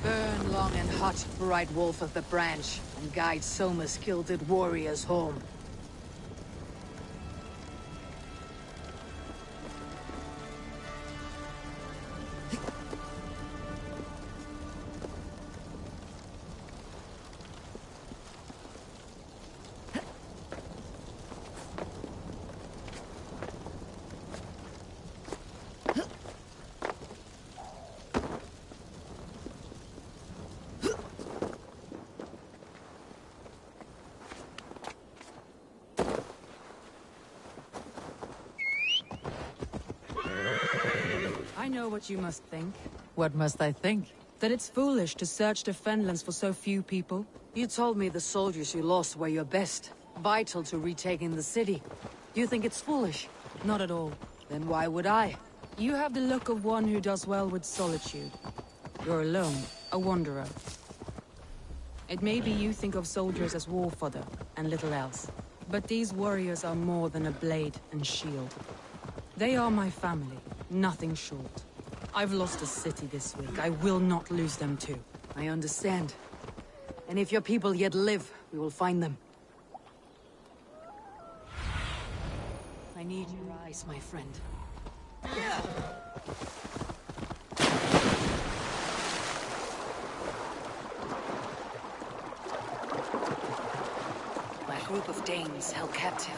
Burn long and hot, bright wolf of the branch, and guide Soma's gilded warriors home. I know what you must think. What must I think? That it's foolish to search the Fenlands for so few people. You told me the soldiers you lost were your best, vital to retaking the city. Do you think it's foolish? Not at all. Then why would I? You have the look of one who does well with solitude. You're alone, a wanderer. It may be you think of soldiers as war fodder, and little else. But these warriors are more than a blade and shield. They are my family, nothing short. I've lost a city this week. I will not lose them too. I understand. And if your people yet live, we will find them. I need your eyes, my friend. My group of Danes held captive.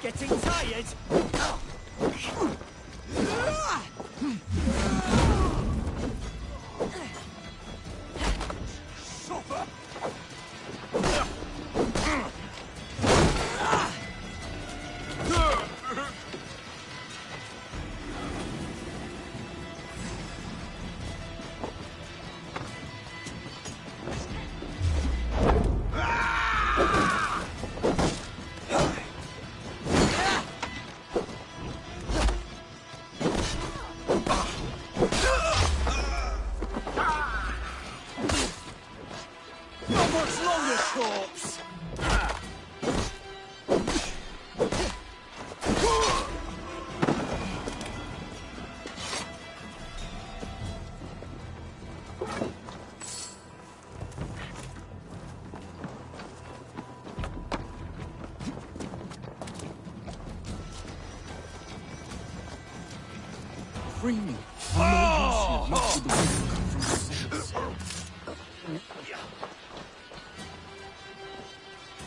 Getting tired? Corpse! Free me. I know most of the wisdom come from the saints.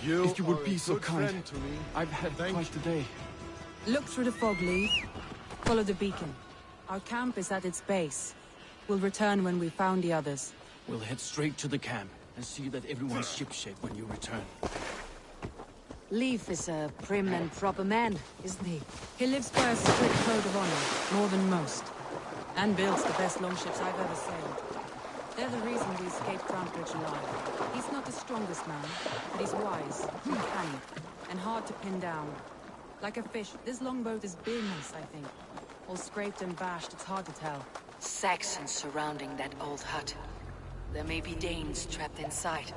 If you would be so kind, I've had quite the day. Look through the fog, Lee. Follow the beacon. Our camp is at its base. We'll return when we've found the others. We'll head straight to the camp and see that everyone's shipshape when you return. Leif is a prim and proper man, isn't he? He lives by a strict code of honor, more than most. And builds the best longships I've ever sailed. They're the reason we escaped Rampage alive. He's not the strongest man, but he's wise, and cunning, and hard to pin down. Like a fish, this longboat is bigness, I think. All scraped and bashed, it's hard to tell. Saxons surrounding that old hut. There may be Danes trapped inside.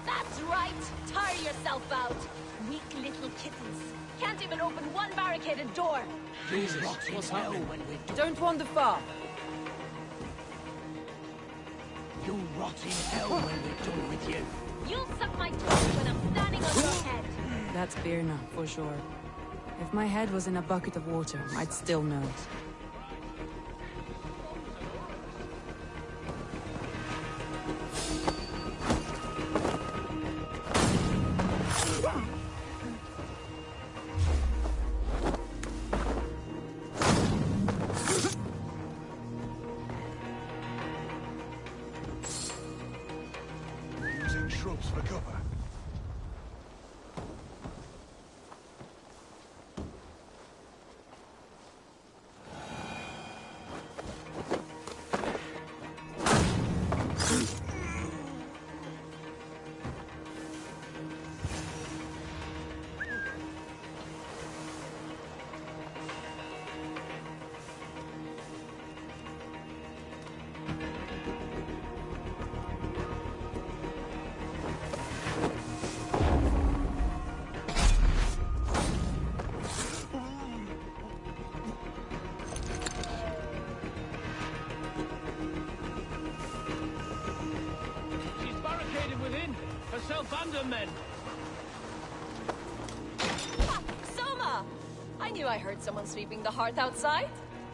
That's right! Tire yourself out! Weak little kittens. Can't even open one barricaded door. Jesus, what's happening? Don't wander far. You'll rot in hell when we're done with you. You'll suck my toes when I'm standing on your head. That's Birna, for sure. If my head was in a bucket of water, I'd still know. Using shrubs for cover. She's barricaded within. Herself and her men. Ah, Soma! I knew I heard someone sweeping the hearth outside.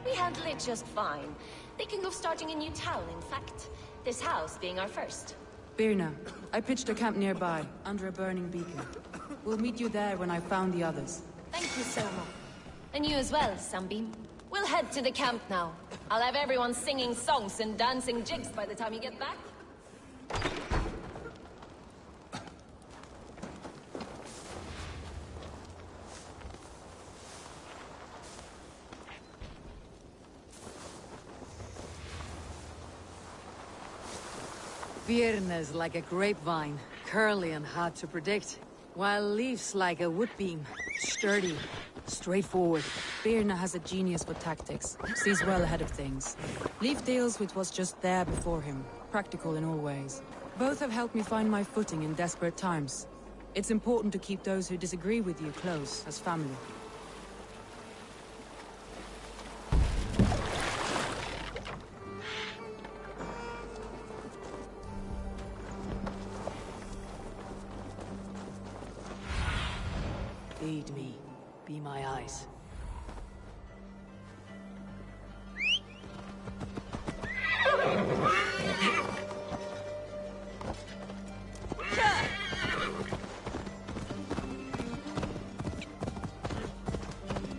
We handle it just fine. Thinking of starting a new town, in fact. This house being our first. Birna, I pitched a camp nearby, under a burning beacon. We'll meet you there when I've found the others. Thank you, Soma. And you as well, Sunbeam. We'll head to the camp now. I'll have everyone singing songs and dancing jigs by the time you get back. Vierna's like a grapevine, curly and hard to predict, while Leaf's like a wood beam, sturdy, straightforward. Birna has a genius for tactics, sees well ahead of things. Leaf deals with what's just there before him, practical in all ways. Both have helped me find my footing in desperate times. It's important to keep those who disagree with you close, as family. Lead me. Be my eyes.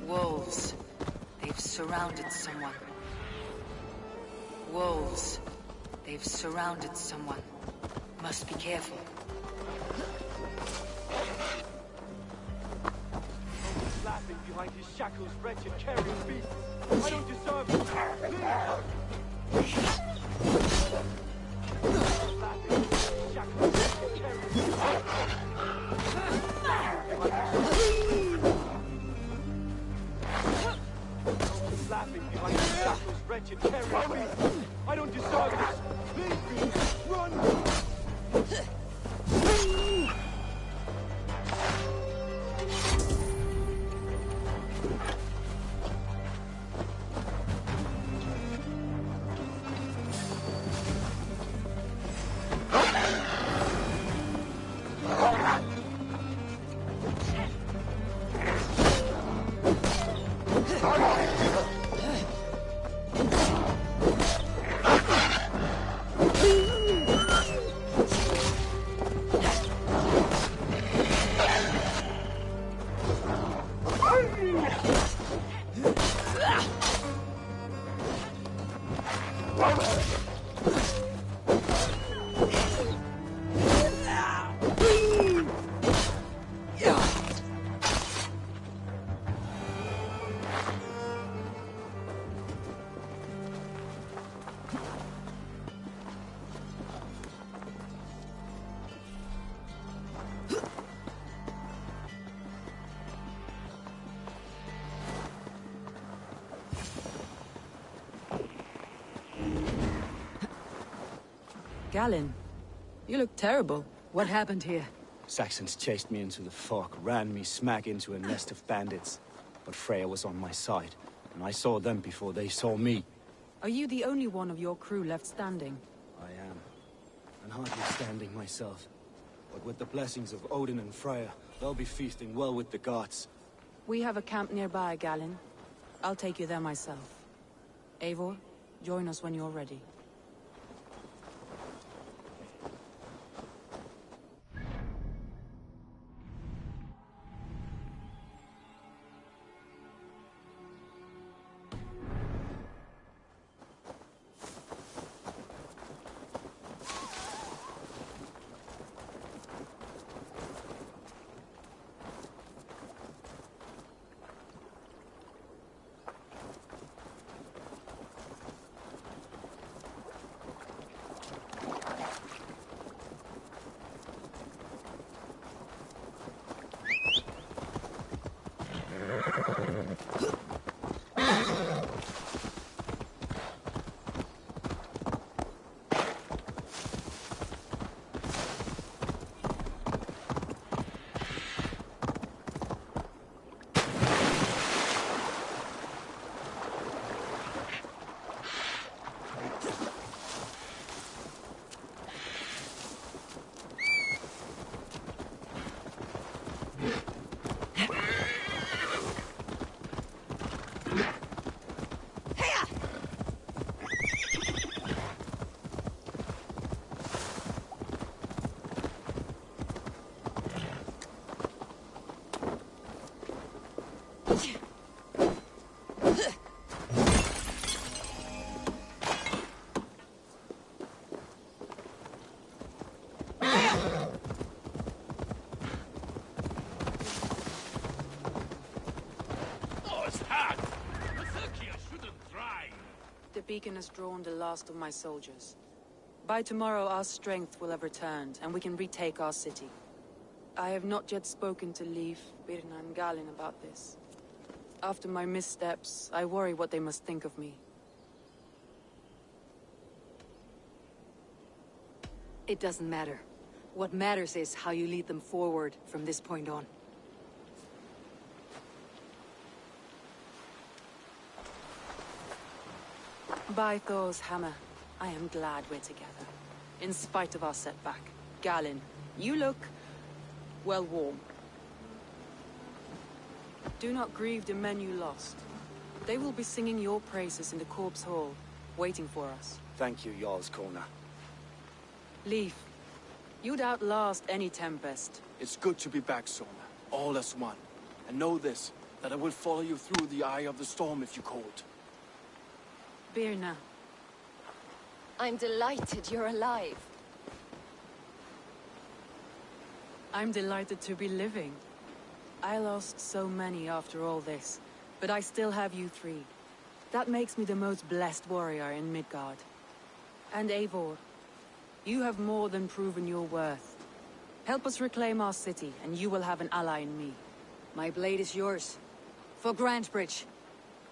Wolves. They've surrounded someone. Wolves. They've surrounded someone. Must be careful. Laughing behind his shackles, wretched carrion beast. I don't deserve it. Laughing behind his shackles, wretched carrion beast. Laughing behind his shackles, wretched carrion beast. I don't deserve this. Leave me. Run. Galen, you look terrible. What happened here? Saxons chased me into the fog, ran me smack into a nest of bandits. But Freya was on my side, and I saw them before they saw me. Are you the only one of your crew left standing? I am. and hardly standing myself. But with the blessings of Odin and Freya, they'll be feasting well with the gods. We have a camp nearby, Galen. I'll take you there myself. Eivor, join us when you're ready. The beacon has drawn the last of my soldiers. By tomorrow our strength will have returned, and we can retake our city. I have not yet spoken to Leif, Birna and Galen about this. After my missteps, I worry what they must think of me. It doesn't matter. What matters is how you lead them forward from this point on. By Thor's hammer, I am glad we're together. In spite of our setback. Galen, you look, well, warm. Do not grieve the men you lost. They will be singing your praises in the Corpse Hall, waiting for us. Thank you, Jarl's Kona. Leif, you'd outlast any tempest. It's good to be back, Sona. All as one. And know this, that I will follow you through the eye of the storm if you called. Birna. I'm delighted you're alive. I'm delighted to be living. I lost so many after all this, but I still have you three. That makes me the most blessed warrior in Midgard. And Eivor, you have more than proven your worth. Help us reclaim our city, and you will have an ally in me. My blade is yours. For Grantebridge.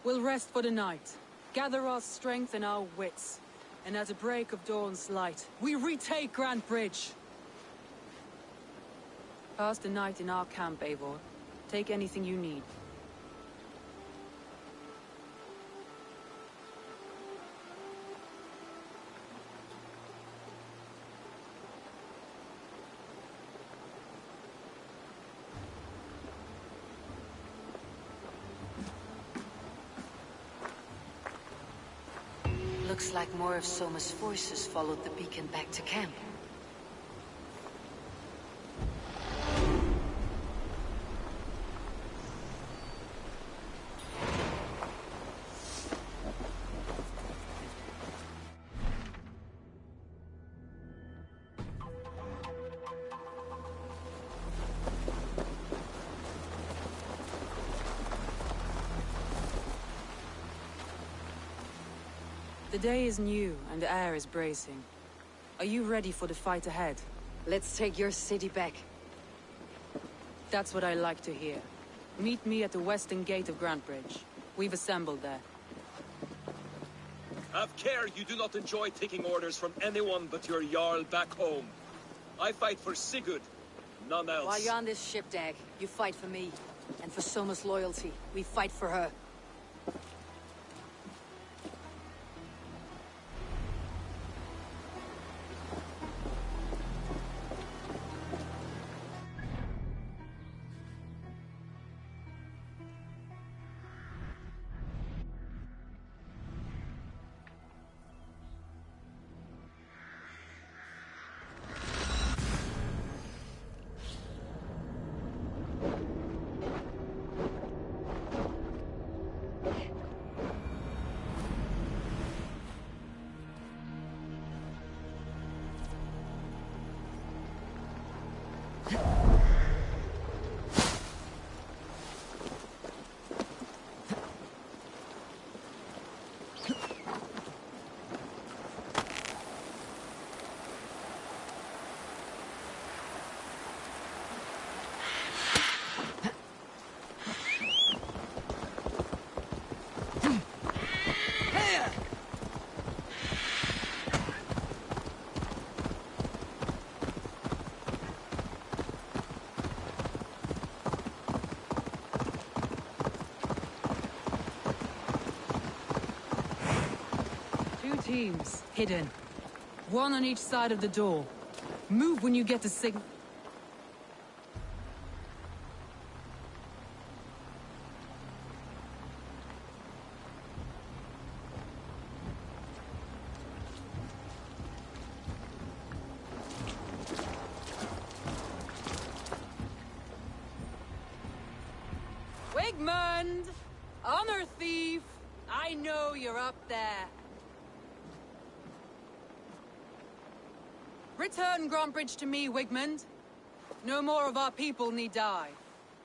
We'll rest for the night. Gather our strength and our wits. And at the break of dawn's light, we retake Grantebridge! Pass the night in our camp, Eivor. Take anything you need. Looks like more of Soma's forces followed the beacon back to camp. The day is new, and the air is bracing. Are you ready for the fight ahead? Let's take your city back. That's what I like to hear. Meet me at the western gate of Grantebridge. We've assembled there. Have care you do not enjoy taking orders from anyone but your Jarl back home. I fight for Sigurd, none else. While you're on this ship, Dag, you fight for me. And for Soma's loyalty, we fight for her. teams, hidden. One on each side of the door. Move when you get the signal. Wigmund! Honor thief! I know you're up there. Return Grantbridge to me, Wigmund. No more of our people need die.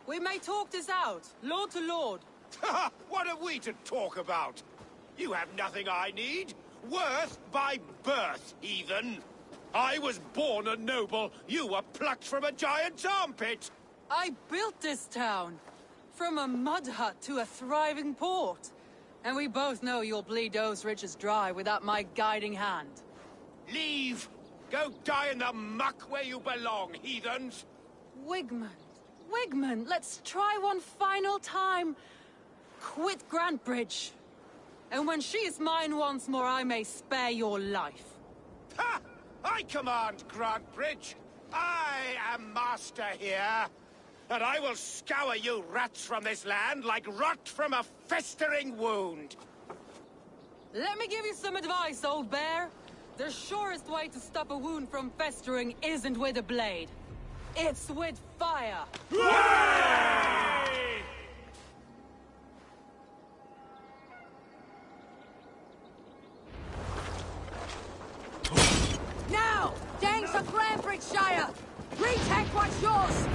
We may talk this out, lord to lord. What are we to talk about? You have nothing I need. Worth by birth, heathen. I was born a noble. You were plucked from a giant's armpit. I built this town. From a mud hut to a thriving port. And we both know you'll bleed those riches dry without my guiding hand. Leave! Go die in the muck where you belong, heathens! Wigmund, Wigmund, let's try one final time. Quit Grantbridge. And when she is mine once more, I may spare your life. Ha! I command Grantbridge. I am master here. And I will scour you rats from this land like rot from a festering wound. Let me give you some advice, old bear. The surest way to stop a wound from festering isn't with a blade. It's with fire. Now! Gangs of Grantbridgeshire! Retake what's yours!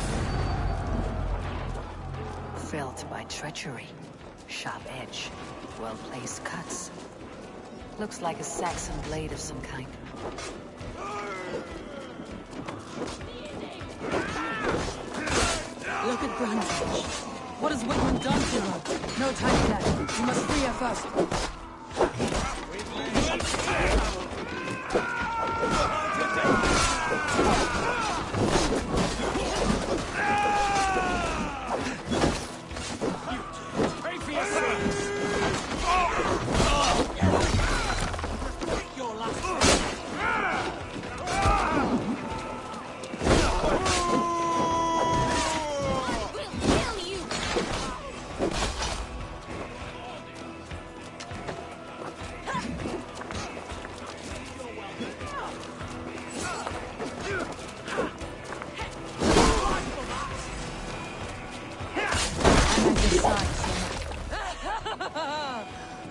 Felt by treachery. Sharp edge. Well-placed cuts. Looks like a Saxon blade of some kind. Look at Grantbridge. What has Wigmund done to her? No time for that. You must free her first. Pay for your sins! Your last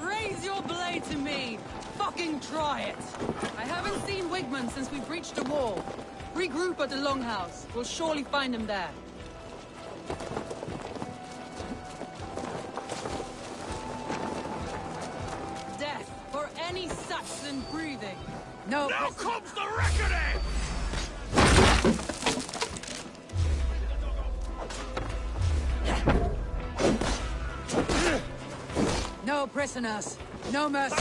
Raise your blade to me! Fucking try it! I haven't seen Wigmund since we breached the wall. Regroup at the Longhouse. We'll surely find him there. Death for any Saxon breathing. No. Now comes the reckoning! No prisoners. No mercy.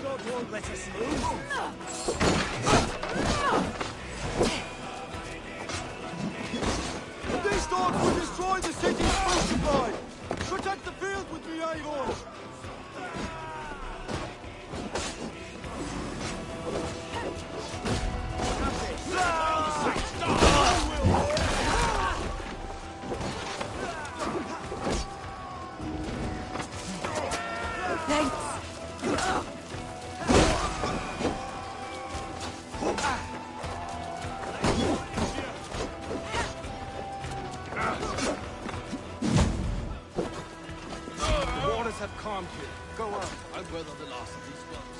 God won't let us move. These dogs will destroy the city's food supply! Protect the field with me, Aegon! The waters have calmed here. Go on. I'll weather the last of these floods.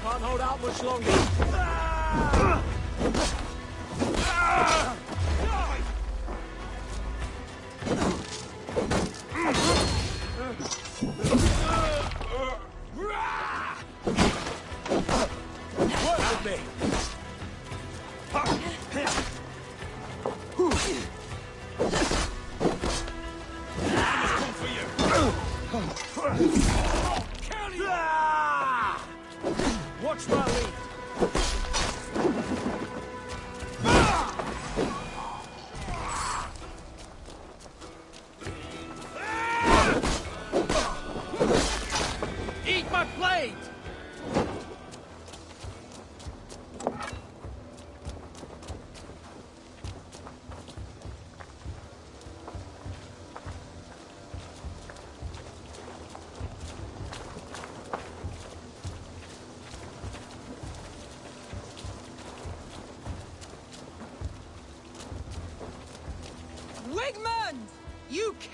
Can't hold out much longer. Work with me! Come for you! Kill you!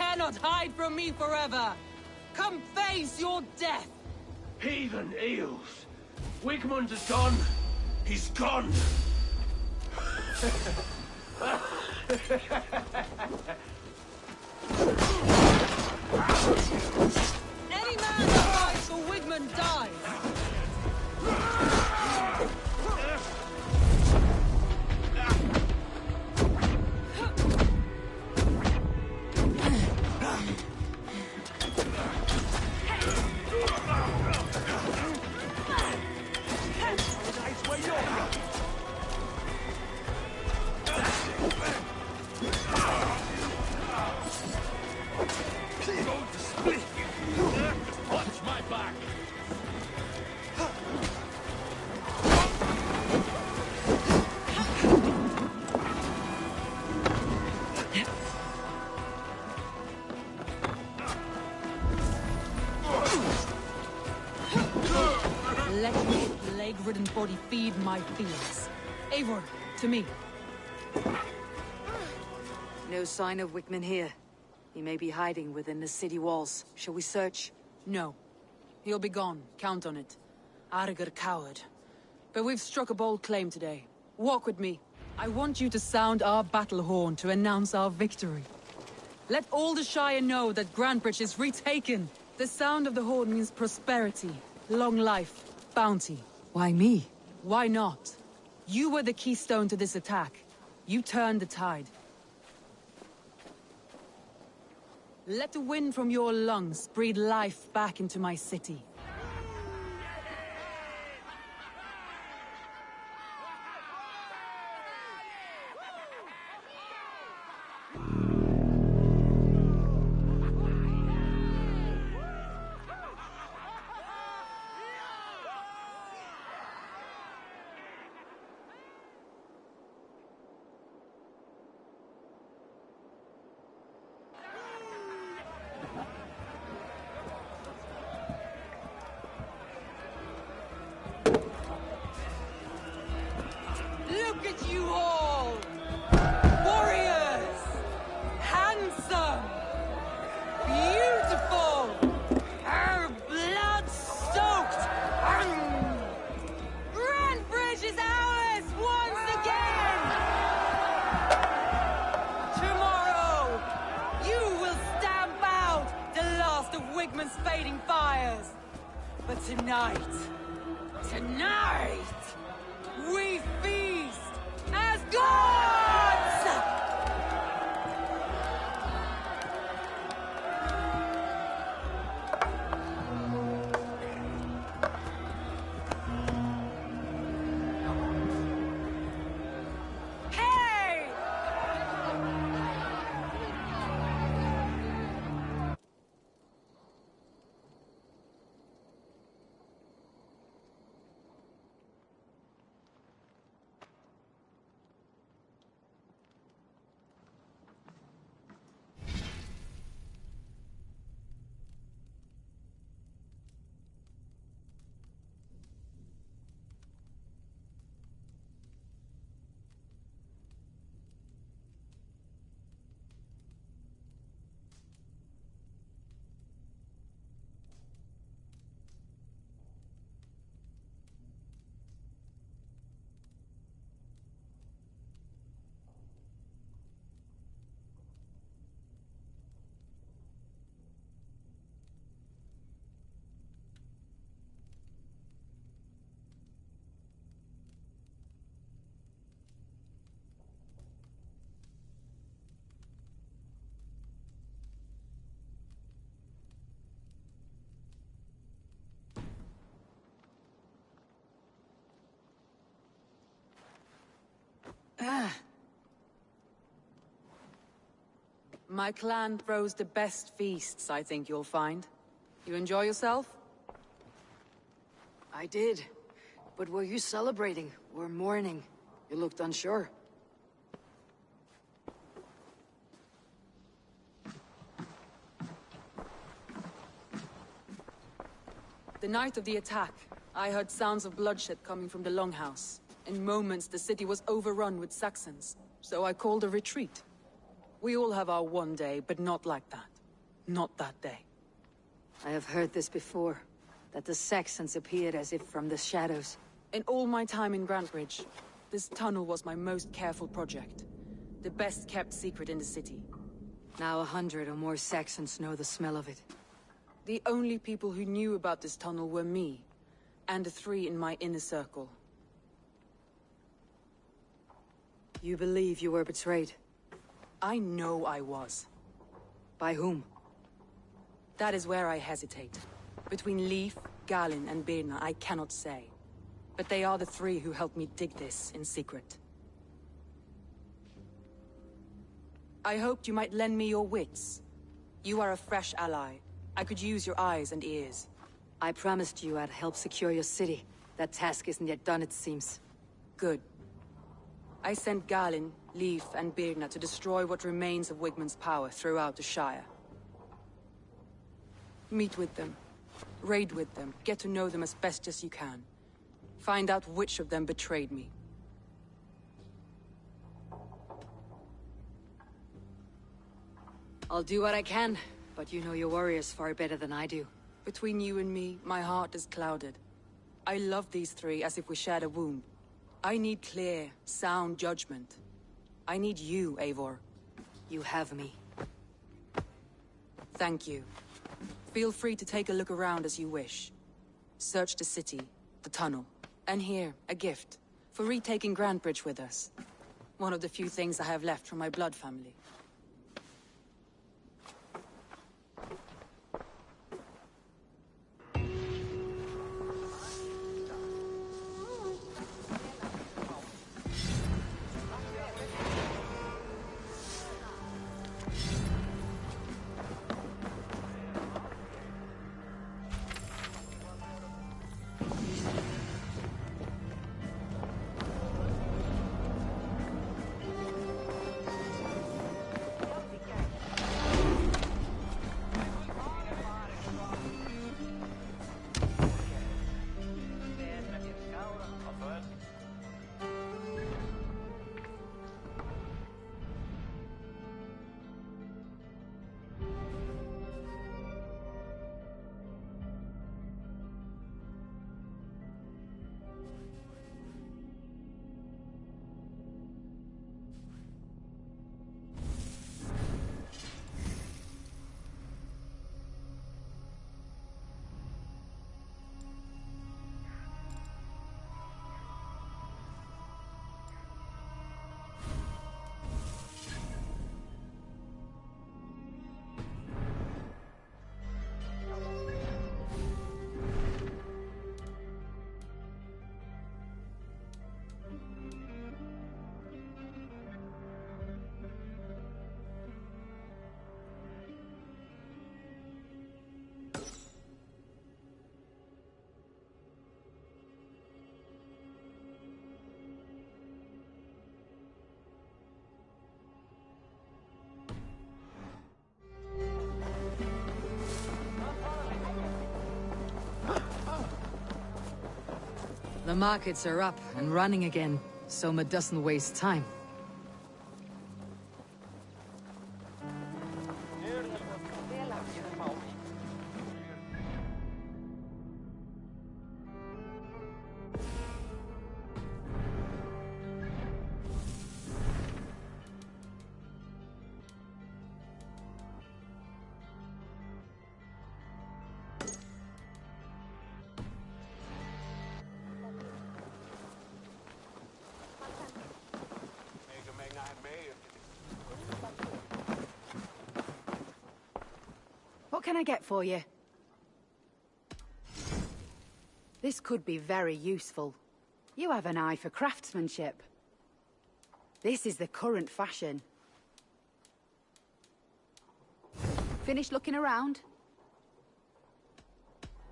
cannot hide from me forever! Come face your death! Heathen eels! Wigmund is gone! He's gone! Any man that fights for Wigmund dies! Watch my back! Let your plague-ridden body feed my fears. Eivor, to me. No sign of Wickman here. He may be hiding within the city walls. Shall we search? No. He'll be gone. Count on it. Arger coward. But we've struck a bold claim today. Walk with me. I want you to sound our battle horn to announce our victory. Let all the Shire know that Grantbridge is retaken. The sound of the horn means prosperity, long life, bounty. Why me? Why not? You were the keystone to this attack. You turned the tide. Let the wind from your lungs breathe life back into my city. Look at you all! Warriors! Handsome! Beautiful! Blood-soaked! Grantbridge is ours once again! Tomorrow, you will stamp out the last of Wigmund's fading fires. But tonight, we feast as gods! Hey! My clan throws the best feasts, I think you'll find. You enjoy yourself? I did. But were you celebrating or mourning? You looked unsure. The night of the attack, I heard sounds of bloodshed coming from the Longhouse. In moments, the city was overrun with Saxons, so I called a retreat. We all have our one day, but not like that. Not that day. I have heard this before, that the Saxons appeared as if from the shadows. In all my time in Grantbridge, this tunnel was my most careful project. The best kept secret in the city. Now 100 or more Saxons know the smell of it. The only people who knew about this tunnel were me, and the 3 in my inner circle. You believe you were betrayed? I know I was. By whom? That is where I hesitate. Between Leif, Galin, and Birna, I cannot say. But they are the 3 who helped me dig this in secret. I hoped you might lend me your wits. You are a fresh ally. I could use your eyes and ears. I promised you I'd help secure your city. That task isn't yet done, it seems. Good. I sent Galin, Leif, and Birna to destroy what remains of Wigmund's power throughout the Shire. Meet with them. Raid with them. Get to know them as best as you can. Find out which of them betrayed me. I'll do what I can, but you know your warriors far better than I do. Between you and me, my heart is clouded. I love these 3 as if we shared a womb. I need clear, sound judgment. I need you, Eivor. You have me. Thank you. Feel free to take a look around as you wish. Search the city, the tunnel, and here, a gift, for retaking Grantbridge with us. One of the few things I have left from my blood family. The markets are up and running again. Soma doesn't waste time. What can I get for you? This could be very useful. You have an eye for craftsmanship. This is the current fashion. Finished looking around?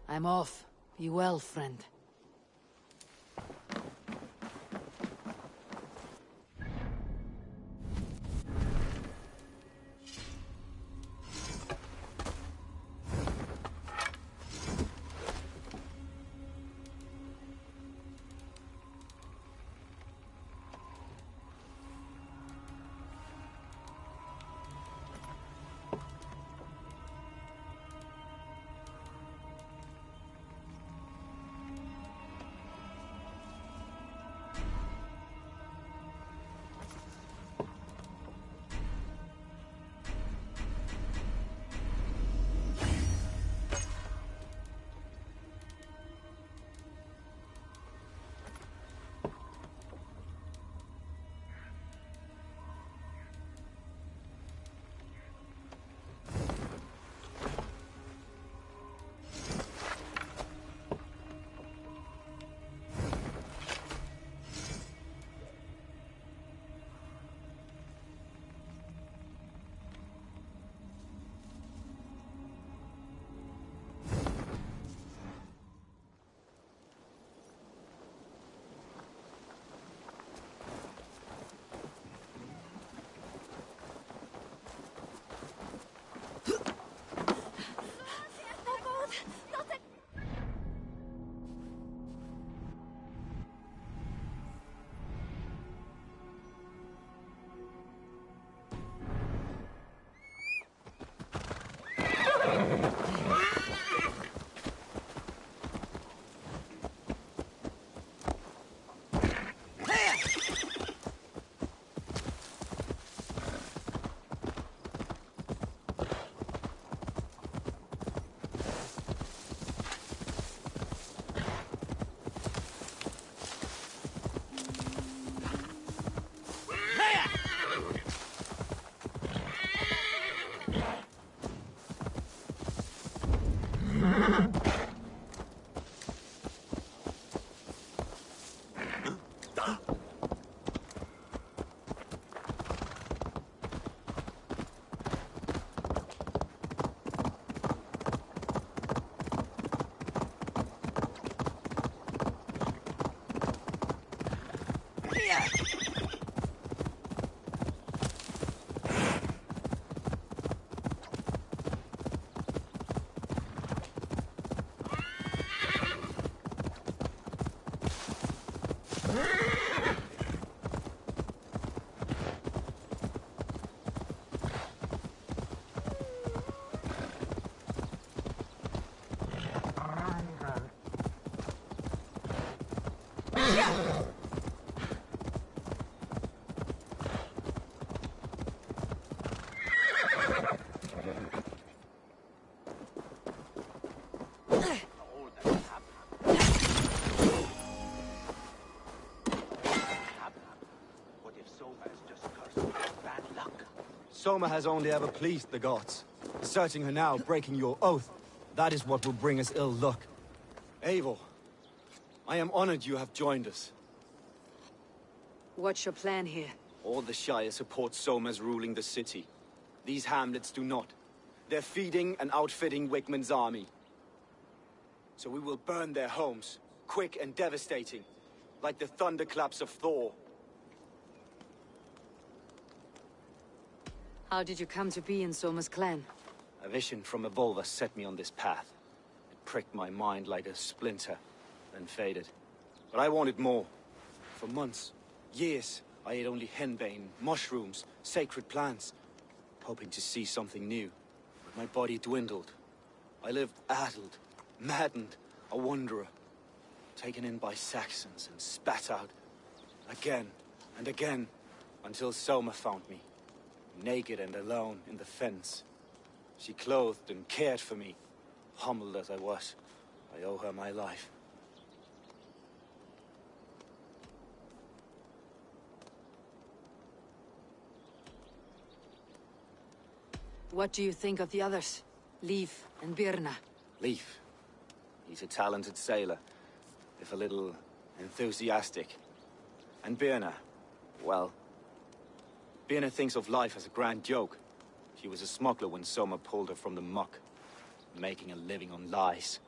I'm off. Be well, friend. Soma has only ever pleased the gods. Deserting her now, breaking your oath, that is what will bring us ill luck. Eivor, I am honored you have joined us. What's your plan here? All the Shire support Soma's ruling the city. These hamlets do not. They're feeding and outfitting Wickman's army. So we will burn their homes, quick and devastating, like the thunderclaps of Thor. How did you come to be in Soma's clan? A vision from Evolva set me on this path. It pricked my mind like a splinter, then faded. But I wanted more. For months, years, I ate only henbane, mushrooms, sacred plants, hoping to see something new. But my body dwindled. I lived addled, maddened, a wanderer, taken in by Saxons and spat out again and again, until Soma found me, naked and alone in the fens. She clothed and cared for me, humbled as I was. I owe her my life. What do you think of the others? Leif and Birna? Leif. He's a talented sailor, if a little enthusiastic. And Birna, well, Birna thinks of life as a grand joke. She was a smuggler when Soma pulled her from the muck, making a living on lies.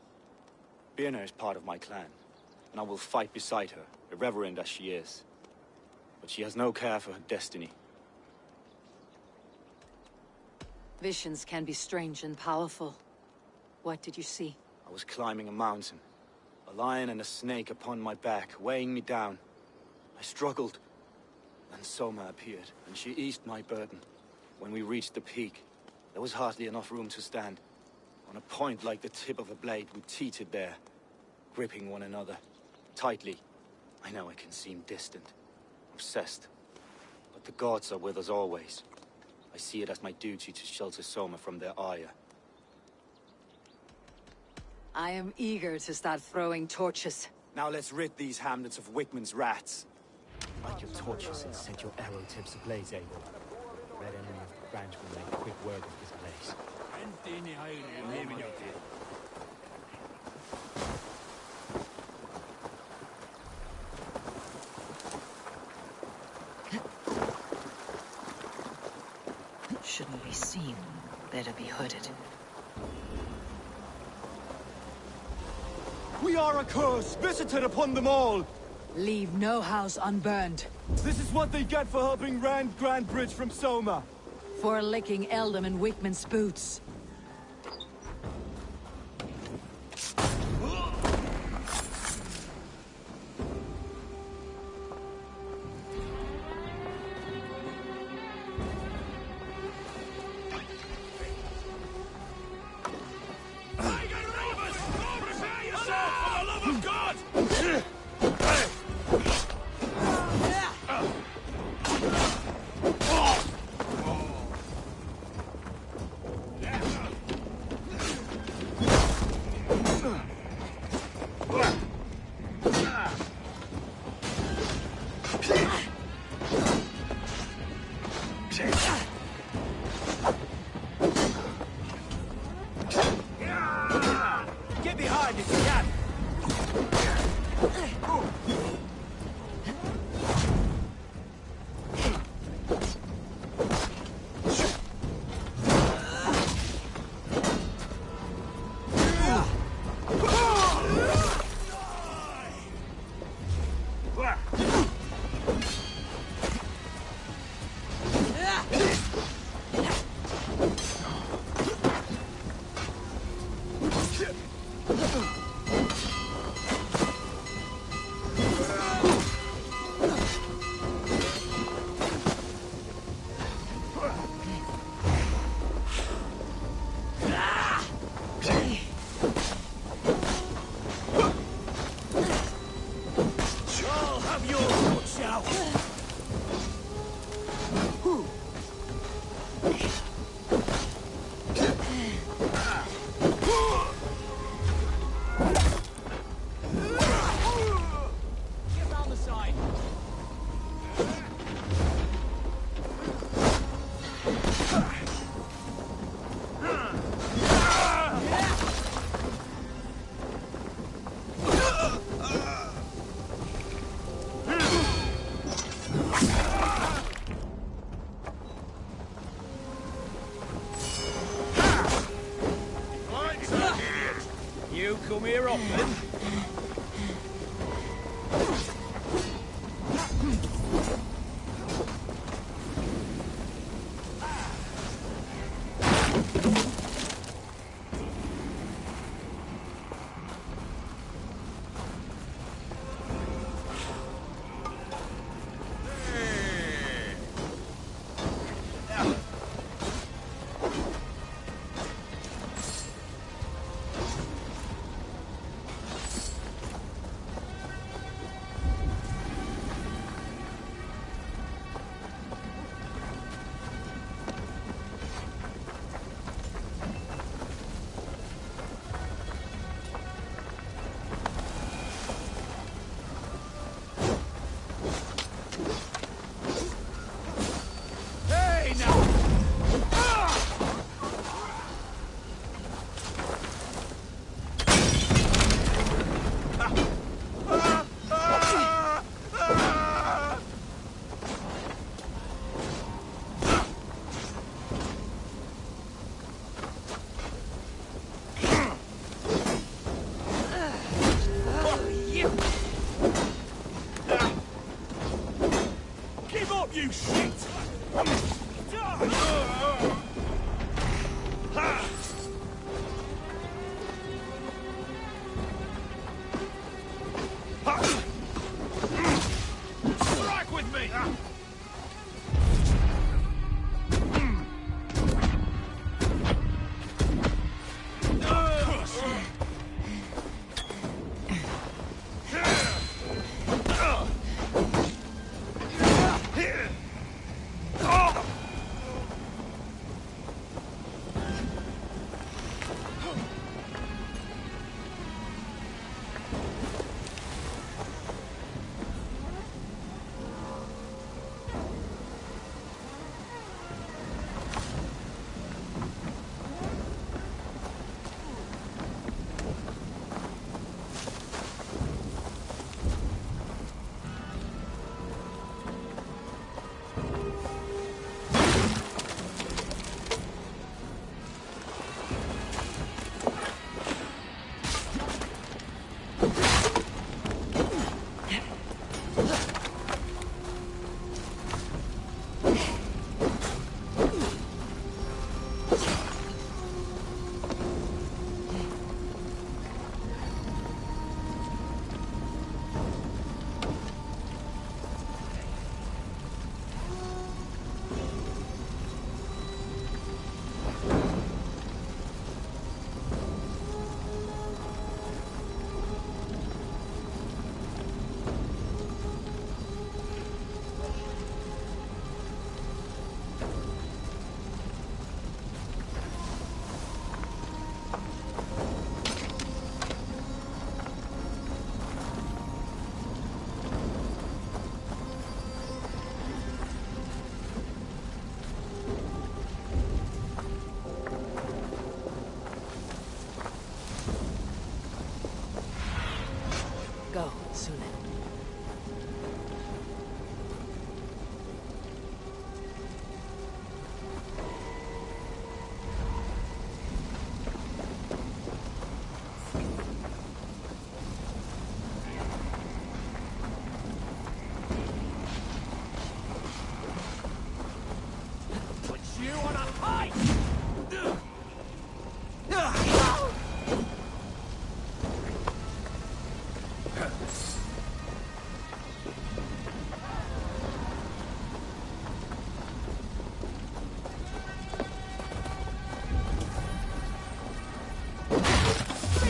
Birna is part of my clan, and I will fight beside her, irreverent as she is. But she has no care for her destiny. Visions can be strange and powerful. What did you see? I was climbing a mountain. A lion and a snake upon my back, weighing me down. I struggled. Then Soma appeared, and she eased my burden. When we reached the peak, there was hardly enough room to stand. On a point like the tip of a blade, we teetered there, gripping one another, tightly. I know I can seem distant, obsessed, but the gods are with us always. I see it as my duty to shelter Soma from their ire. I am eager to start throwing torches. Now let's rid these hamlets of Wickman's rats. Light your torches and set your arrow tips ablaze, Eivor. The red enemy of the branch will make quick work of this place. Shouldn't be seen. Better be hooded. We are a curse, visited upon them all! Leave no house unburned. This is what they get for helping Rand Grandbridge from Soma! For licking Eldom and Wickman's boots. behind if you can. You come here often?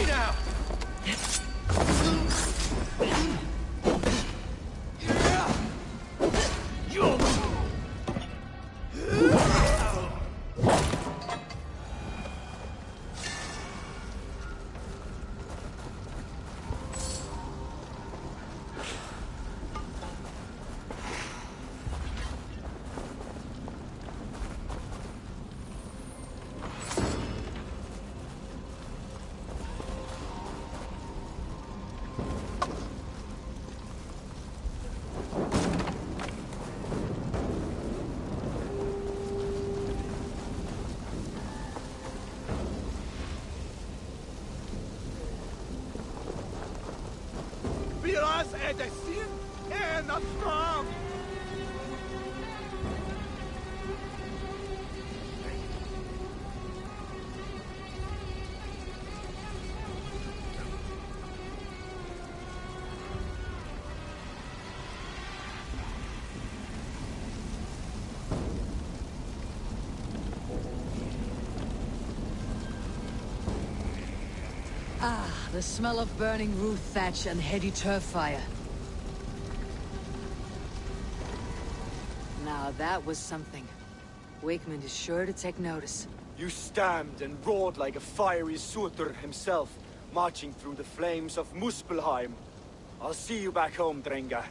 me now! Biraz edesin en atram. Ah, the smell of burning roof thatch and heady turf fire. Now that was something. Wakeman is sure to take notice. You stamped and roared like a fiery Surtur himself, marching through the flames of Muspelheim. I'll see you back home, Drenga.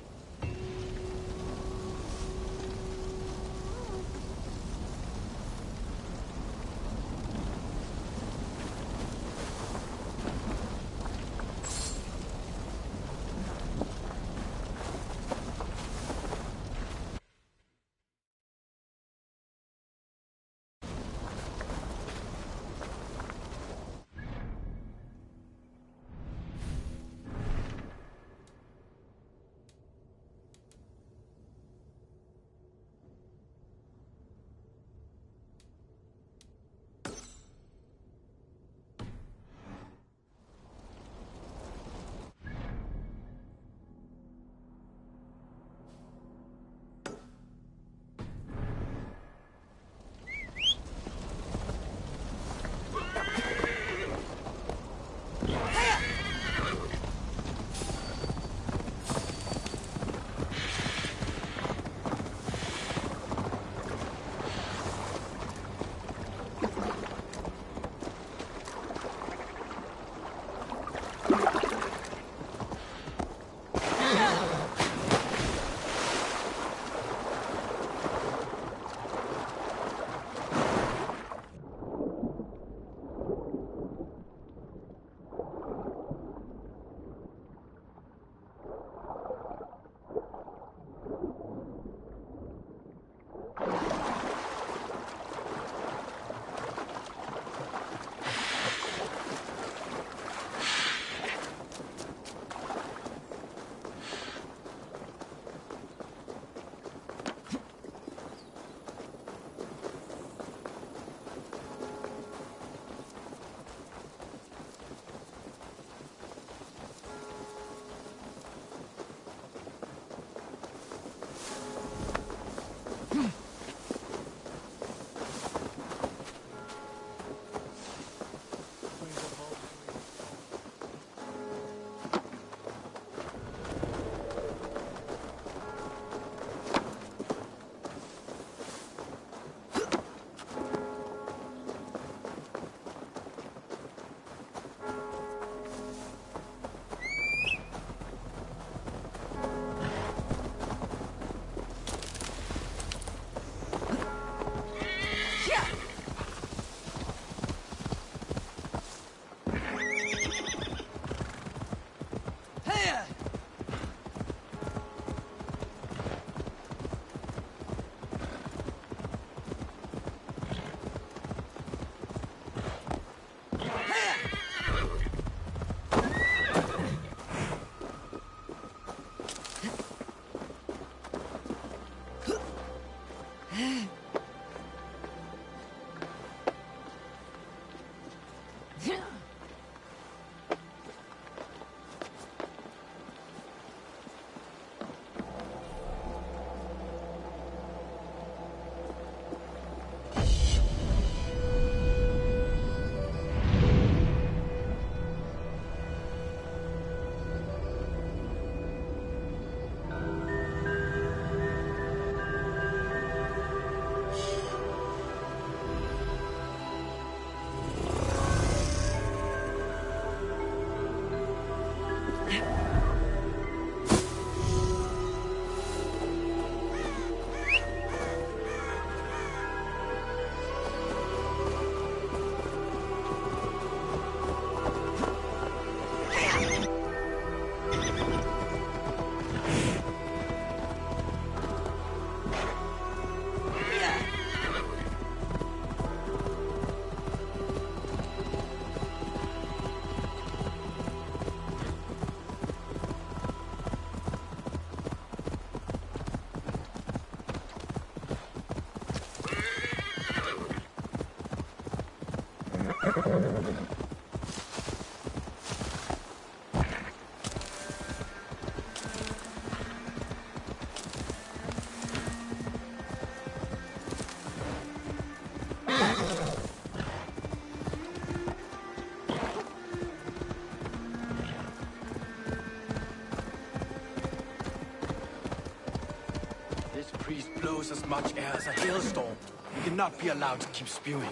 This priest blows as much air as a hailstorm. We cannot be allowed to keep spewing.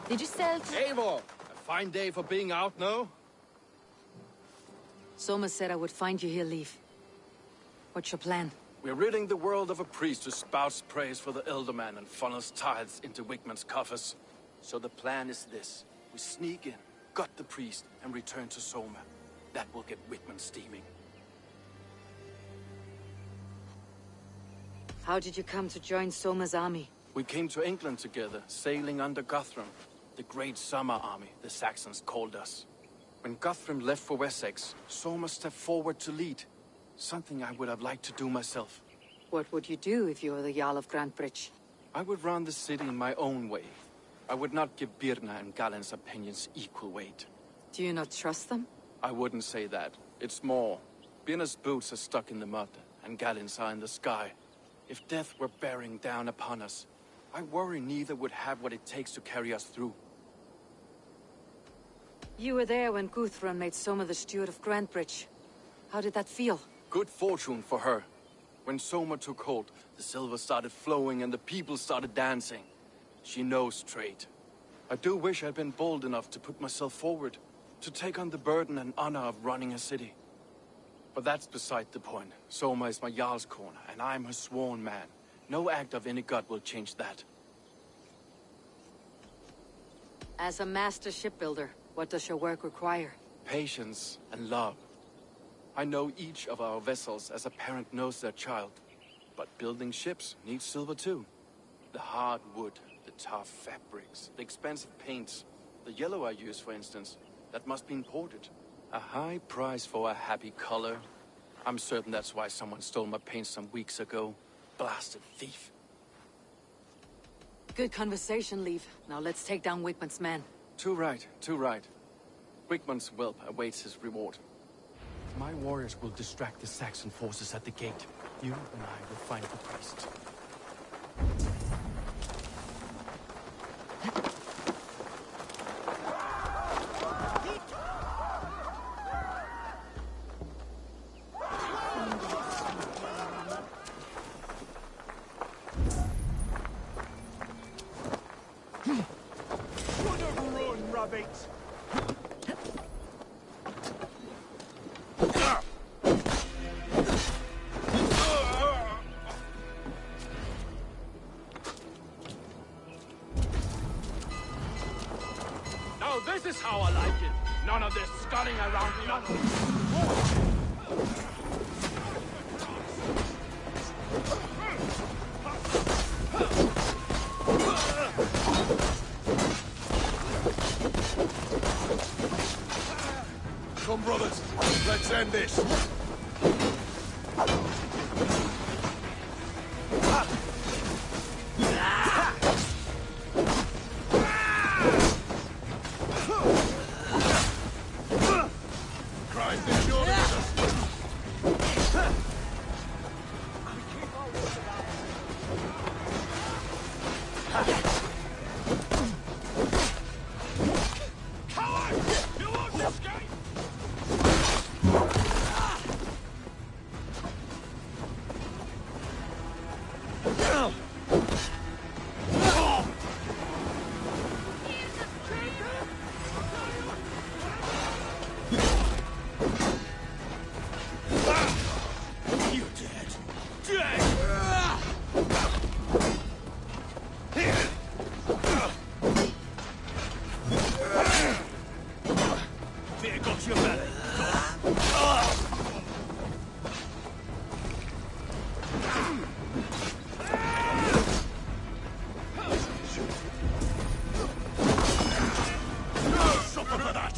Did you sell... Eivor! A fine day for being out, no? Soma said I would find you here, Leaf. What's your plan? We're ridding the world of a priest who spouts praise for the Elderman and funnels tithes into Wigman's coffers. So the plan is this. We sneak in, gut the priest, and return to Soma. That will get Wigman steaming. How did you come to join Soma's army? We came to England together, sailing under Guthrum. The Great Summer Army, the Saxons called us. When Guthrum left for Wessex, Soma stepped forward to lead. Something I would have liked to do myself. What would you do if you were the Jarl of Grantebridge? I would run the city in my own way. I would not give Birna and Galen's opinions equal weight. Do you not trust them? I wouldn't say that. It's more. Birna's boots are stuck in the mud, and Galen's are in the sky. If death were bearing down upon us, I worry neither would have what it takes to carry us through. You were there when Guthrum made Soma the steward of Grantebridge. How did that feel? Good fortune for her. When Soma took hold, the silver started flowing and the people started dancing. She knows trade. I do wish I'd been bold enough to put myself forward, to take on the burden and honor of running a city. But that's beside the point. Soma is my Jarl's corner, and I'm her sworn man. No act of any god will change that. As a master shipbuilder, what does your work require? Patience and love. I know each of our vessels as a parent knows their child. But building ships needs silver too. The hard wood, the tough fabrics, the expensive paints. The yellow I use, for instance, that must be imported. A high price for a happy color. I'm certain that's why someone stole my paint some weeks ago. Blasted thief. Good conversation, Leaf. Now let's take down Wigman's men. Too right, too right. Wigman's whelp awaits his reward. My warriors will distract the Saxon forces at the gate. You and I will find the priest. What a run, rabbit! Now this is how I like it. None of this sculling around the other. Come, brothers, let's end this. Christ, they're sure to hit us. Coward! You won't escape! You dead. Dead! Fear got your belly. Suffer for that!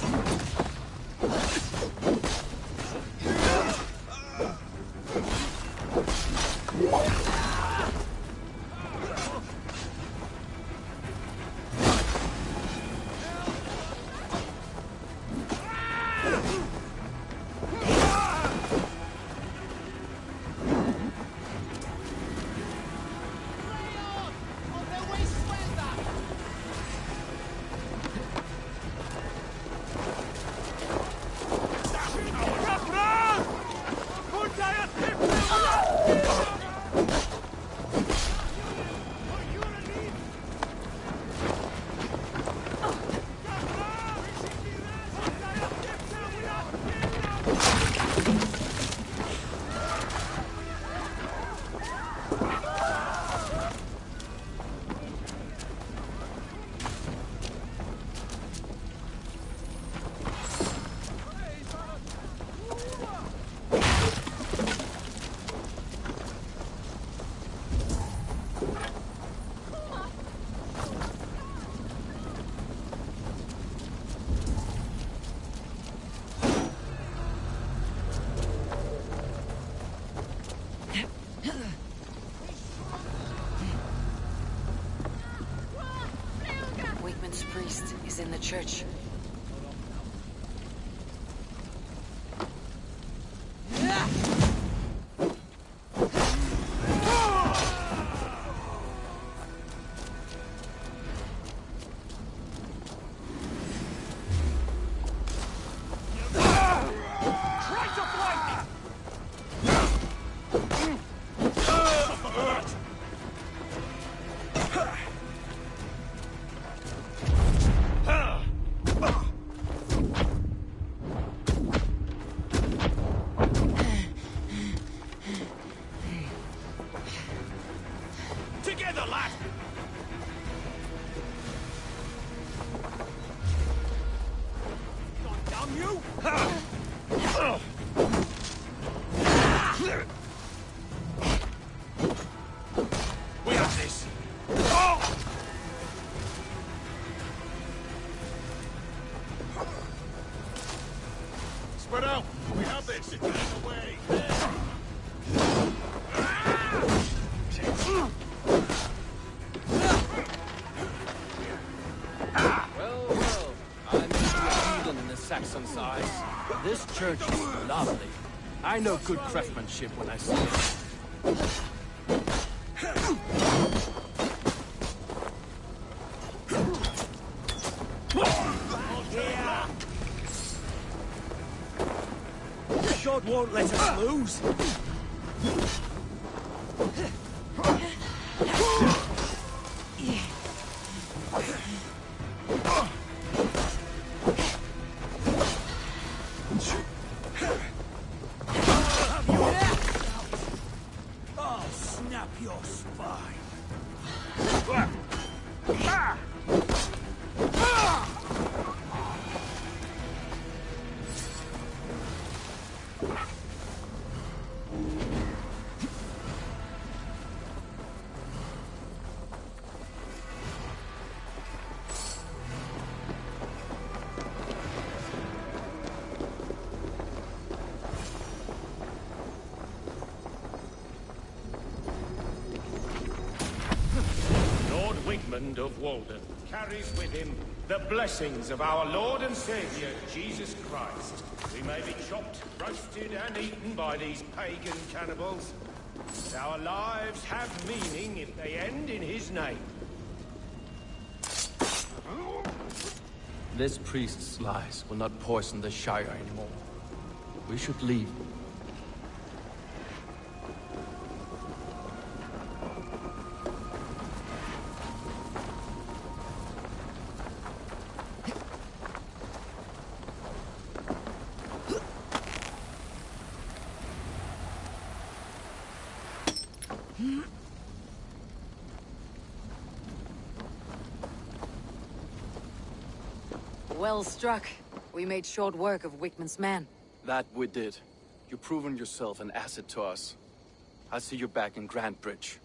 church. Together, lad! Damn you! We have this. Spread out. We have this. Get away. Well, I'm a heathen in the Saxon's eyes. This church is lovely. I know good craftsmanship when I see it. God won't let us lose. I'll snap your spine. Wigmund of Walden carries with him the blessings of our Lord and Savior, Jesus Christ. We may be chopped, roasted, and eaten by these pagan cannibals. Our lives have meaning if they end in his name. This priest's lies will not poison the Shire anymore. We should leave. Well struck. We made short work of Wickman's men. That we did. You've proven yourself an asset to us. I'll see you back in Grantbridge.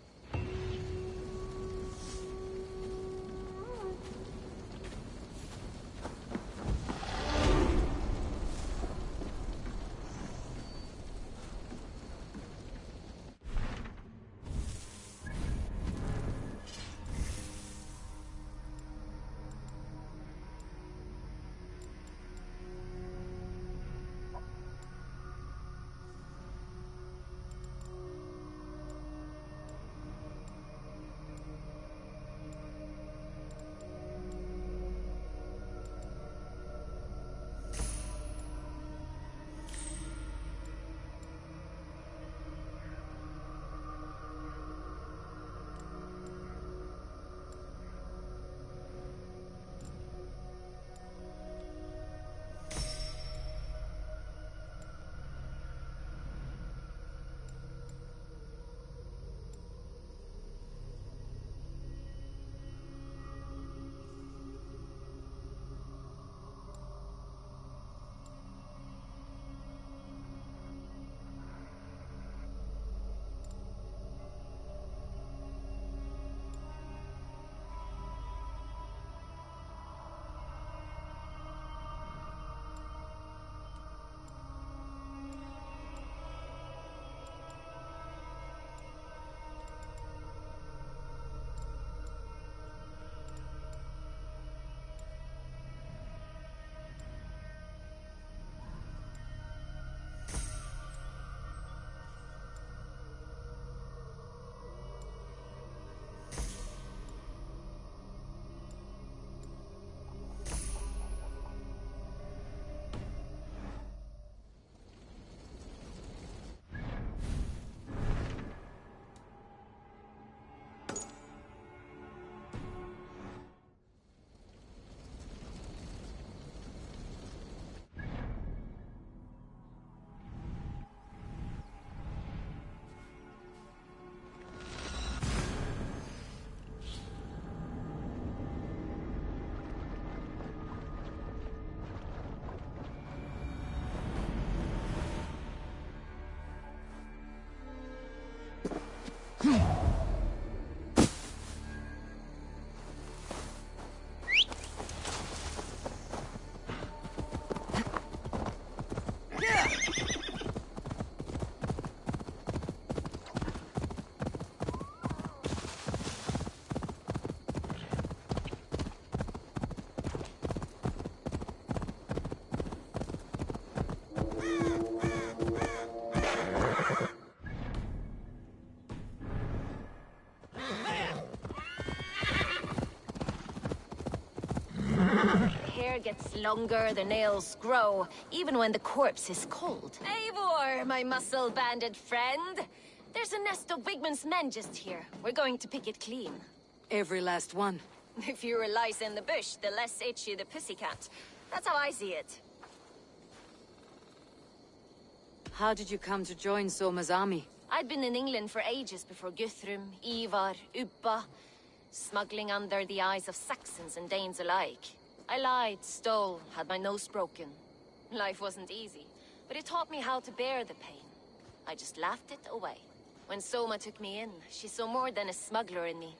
Hair gets longer, the nails grow, even when the corpse is cold. Eivor, my muscle-banded friend! There's a nest of Wigmund's men just here. We're going to pick it clean. Every last one. The fewer lice in the bush, the less itchy the pussycat. That's how I see it. How did you come to join Soma's army? I'd been in England for ages before Guthrum, Ivar, Ubba, smuggling under the eyes of Saxons and Danes alike. I lied, stole, had my nose broken. Life wasn't easy, but it taught me how to bear the pain. I just laughed it away. When Soma took me in, she saw more than a smuggler in me.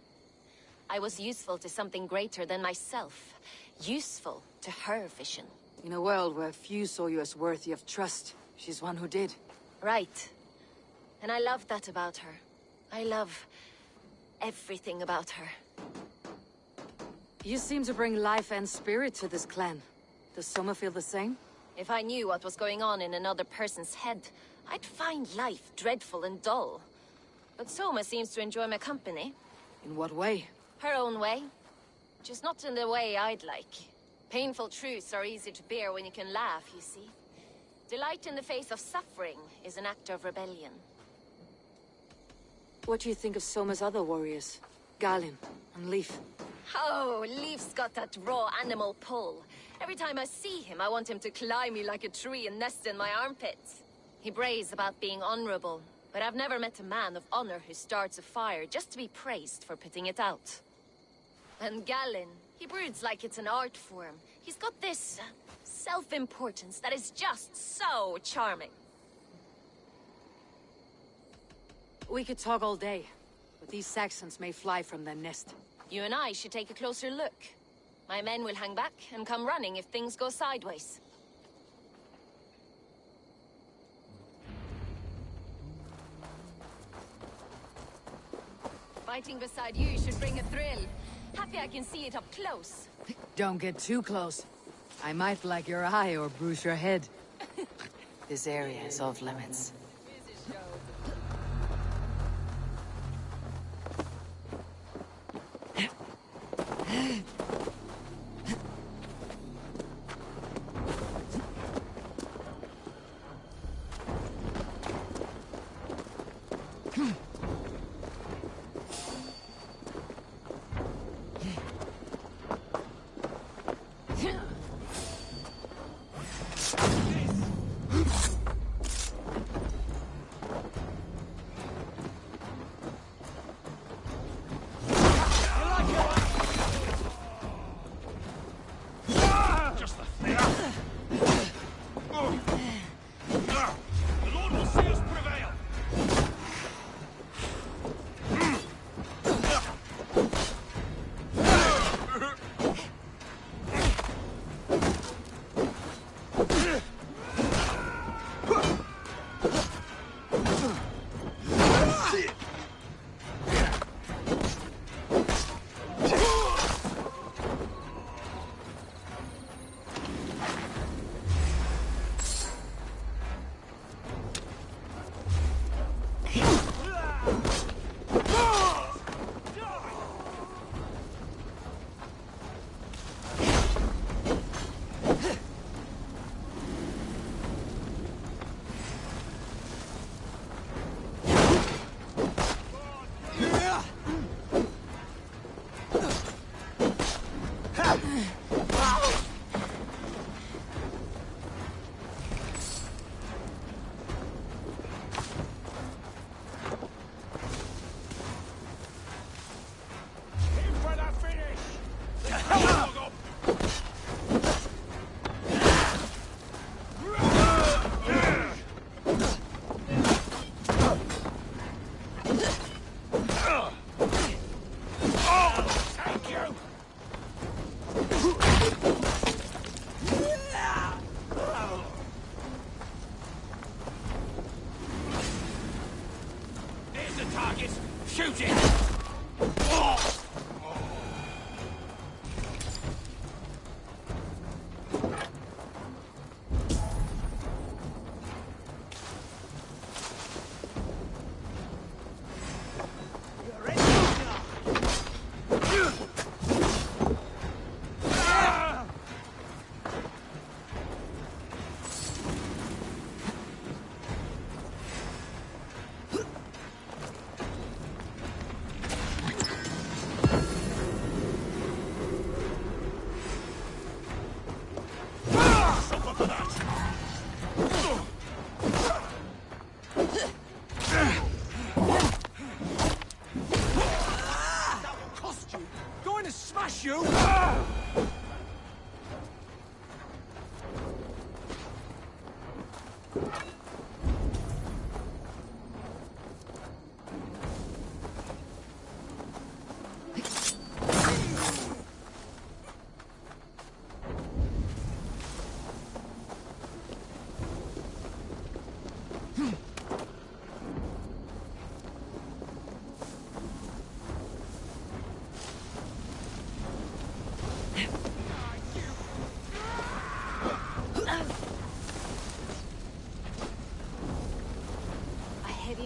I was useful to something greater than myself. Useful to her vision. In a world where few saw you as worthy of trust, she's one who did. Right. And I love that about her. I love everything about her. You seem to bring life and spirit to this clan. Does Soma feel the same? If I knew what was going on in another person's head, I'd find life dreadful and dull. But Soma seems to enjoy my company. In what way? Her own way. Just not in the way I'd like. Painful truths are easy to bear when you can laugh, you see. Delight in the face of suffering is an act of rebellion. What do you think of Soma's other warriors? Galin and Leaf? Oh, Leaf's got that raw animal pull. Every time I see him, I want him to climb me like a tree and nest in my armpits. He brays about being honorable, but I've never met a man of honor who starts a fire just to be praised for putting it out. And Galin, he broods like it's an art form. He's got this self-importance that is just so charming. We could talk all day, but these Saxons may fly from their nest. You and I should take a closer look. My men will hang back and come running if things go sideways. Fighting beside you should bring a thrill. Happy I can see it up close. Don't get too close. I might black your eye or bruise your head. This area is off limits.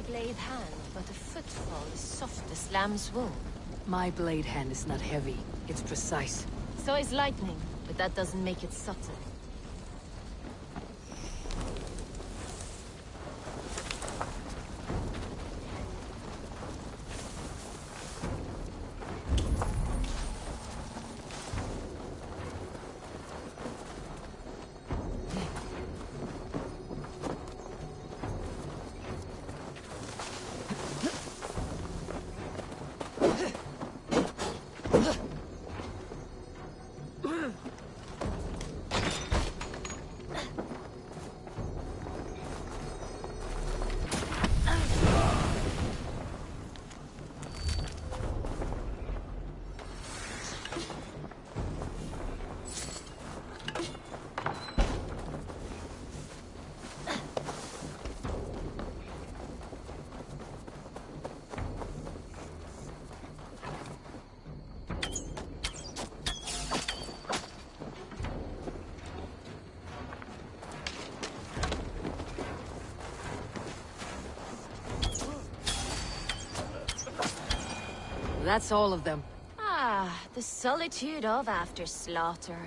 Blade hand, but a footfall is soft as lamb's wool. My blade hand is not heavy. It's precise. So is lightning, but that doesn't make it subtle. That's all of them. Ah, the solitude of after slaughter.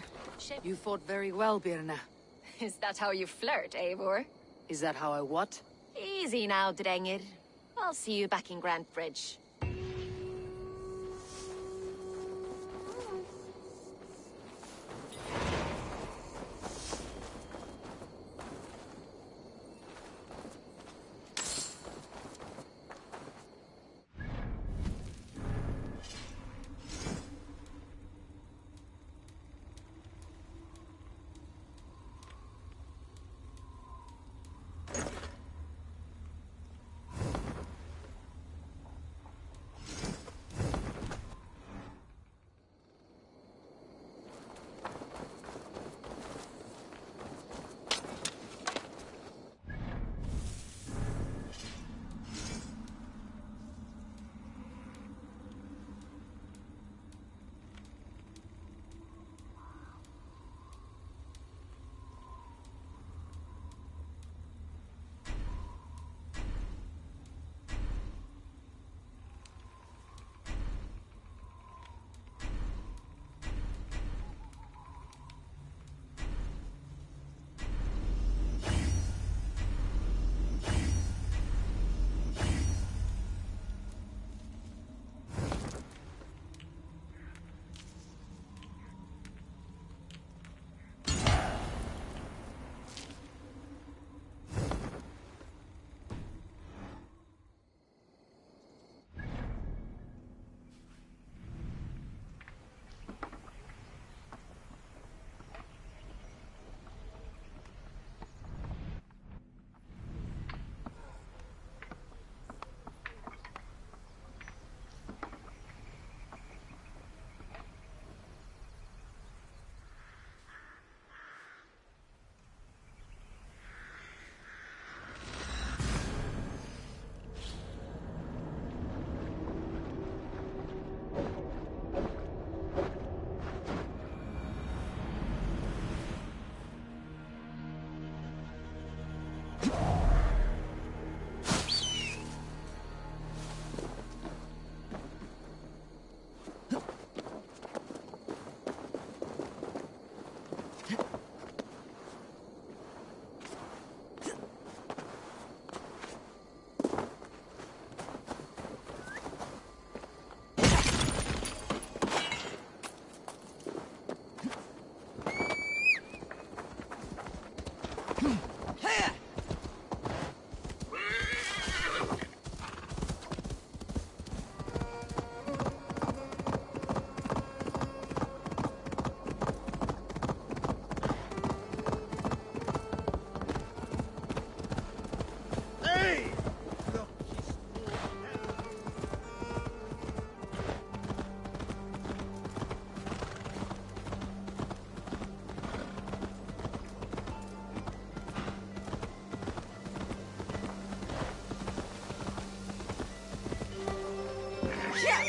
You fought very well, Birna. Is that how you flirt, Eivor? Is that how I what? Easy now, Drengir. I'll see you back in Grand Bridge.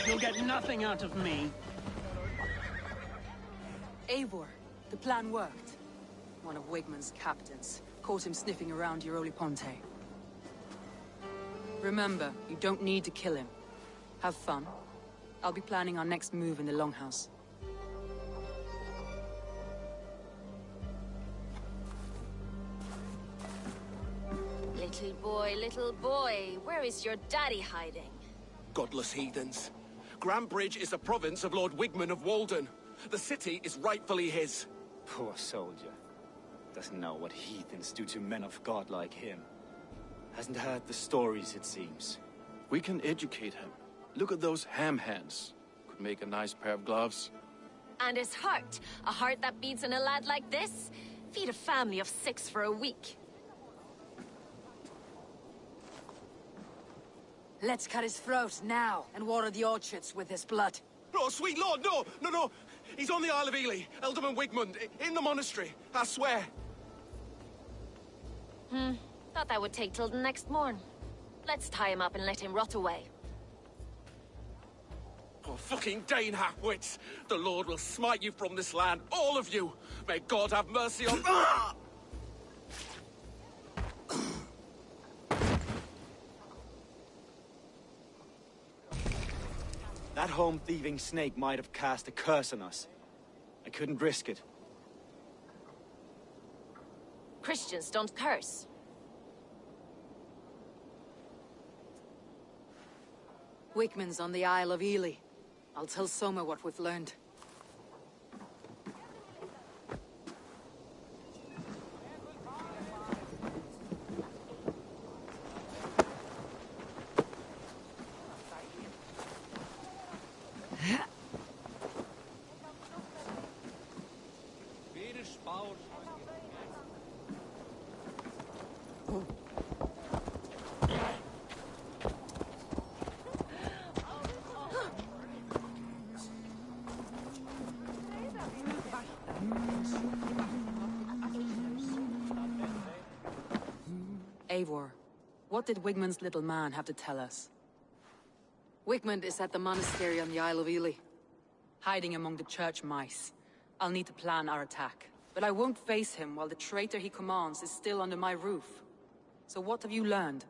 You'll get nothing out of me. Eivor, the plan worked. One of Wigmund's captains caught him sniffing around Euroli Ponte. Remember, you don't need to kill him. Have fun. I'll be planning our next move in the Longhouse. Little boy, where is your daddy hiding? Godless heathens. Grambridge is a province of Lord Wigmund of Walden. The city is rightfully his. Poor soldier. Doesn't know what heathens do to men of God like him. Hasn't heard the stories, it seems. We can educate him. Look at those ham hands. Could make a nice pair of gloves. And his heart. A heart that beats in a lad like this? Feed a family of 6 for a week. Let's cut his throat now and water the orchards with his blood. Oh, sweet lord, no! No, no! He's on the Isle of Ely, Ealdorman Wigmund, in the monastery, I swear. Thought that would take till the next morn. Let's tie him up and let him rot away. Oh, fucking Dane half-wits! The Lord will smite you from this land, all of you! May God have mercy on... Ah! That home-thieving snake might have cast a curse on us. I couldn't risk it. Christians don't curse. Wigmund's on the Isle of Ely. I'll tell Soma what we've learned. Eivor, what did Wigmund's little man have to tell us? Wigmund is at the monastery on the Isle of Ely. Hiding among the church mice. I'll need to plan our attack. But I won't face him while the traitor he commands is still under my roof. So what have you learned?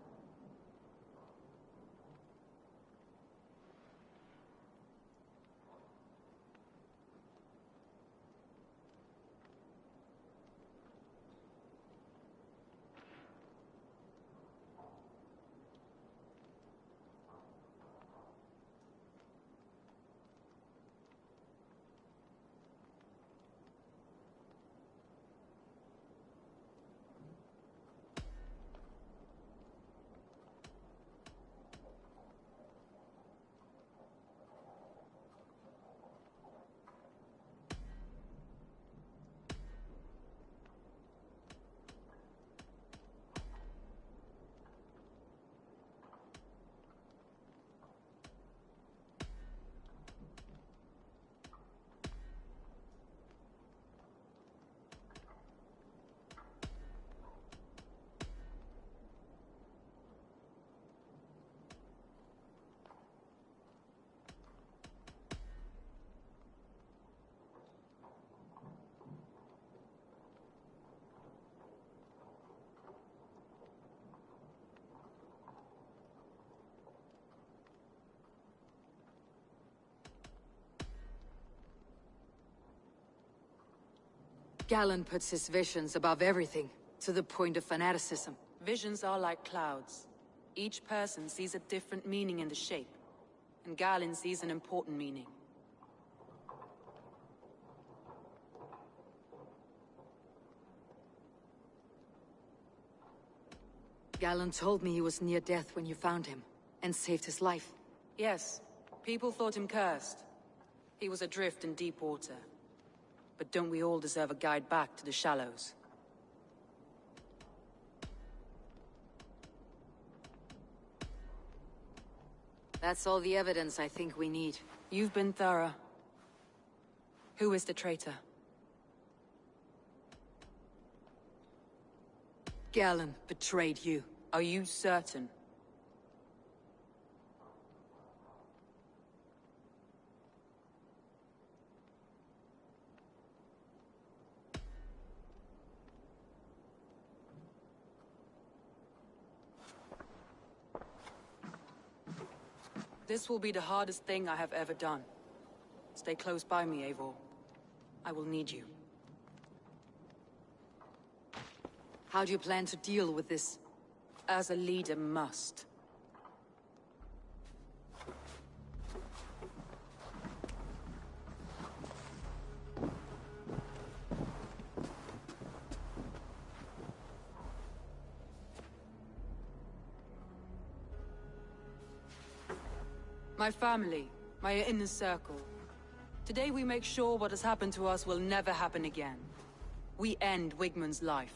Galen puts his visions above everything, to the point of fanaticism. Visions are like clouds. Each person sees a different meaning in the shape, and Galen sees an important meaning. Galen told me he was near death when you found him, and saved his life. Yes, people thought him cursed. He was adrift in deep water. But don't we all deserve a guide back to the shallows? That's all the evidence I think we need. You've been thorough. Who is the traitor? Galen betrayed you. Are you certain? This will be the hardest thing I have ever done. Stay close by me, Eivor. I will need you. How do you plan to deal with this? As a leader must. My family, my inner circle. Today we make sure what has happened to us will never happen again. We end Wigmund's life.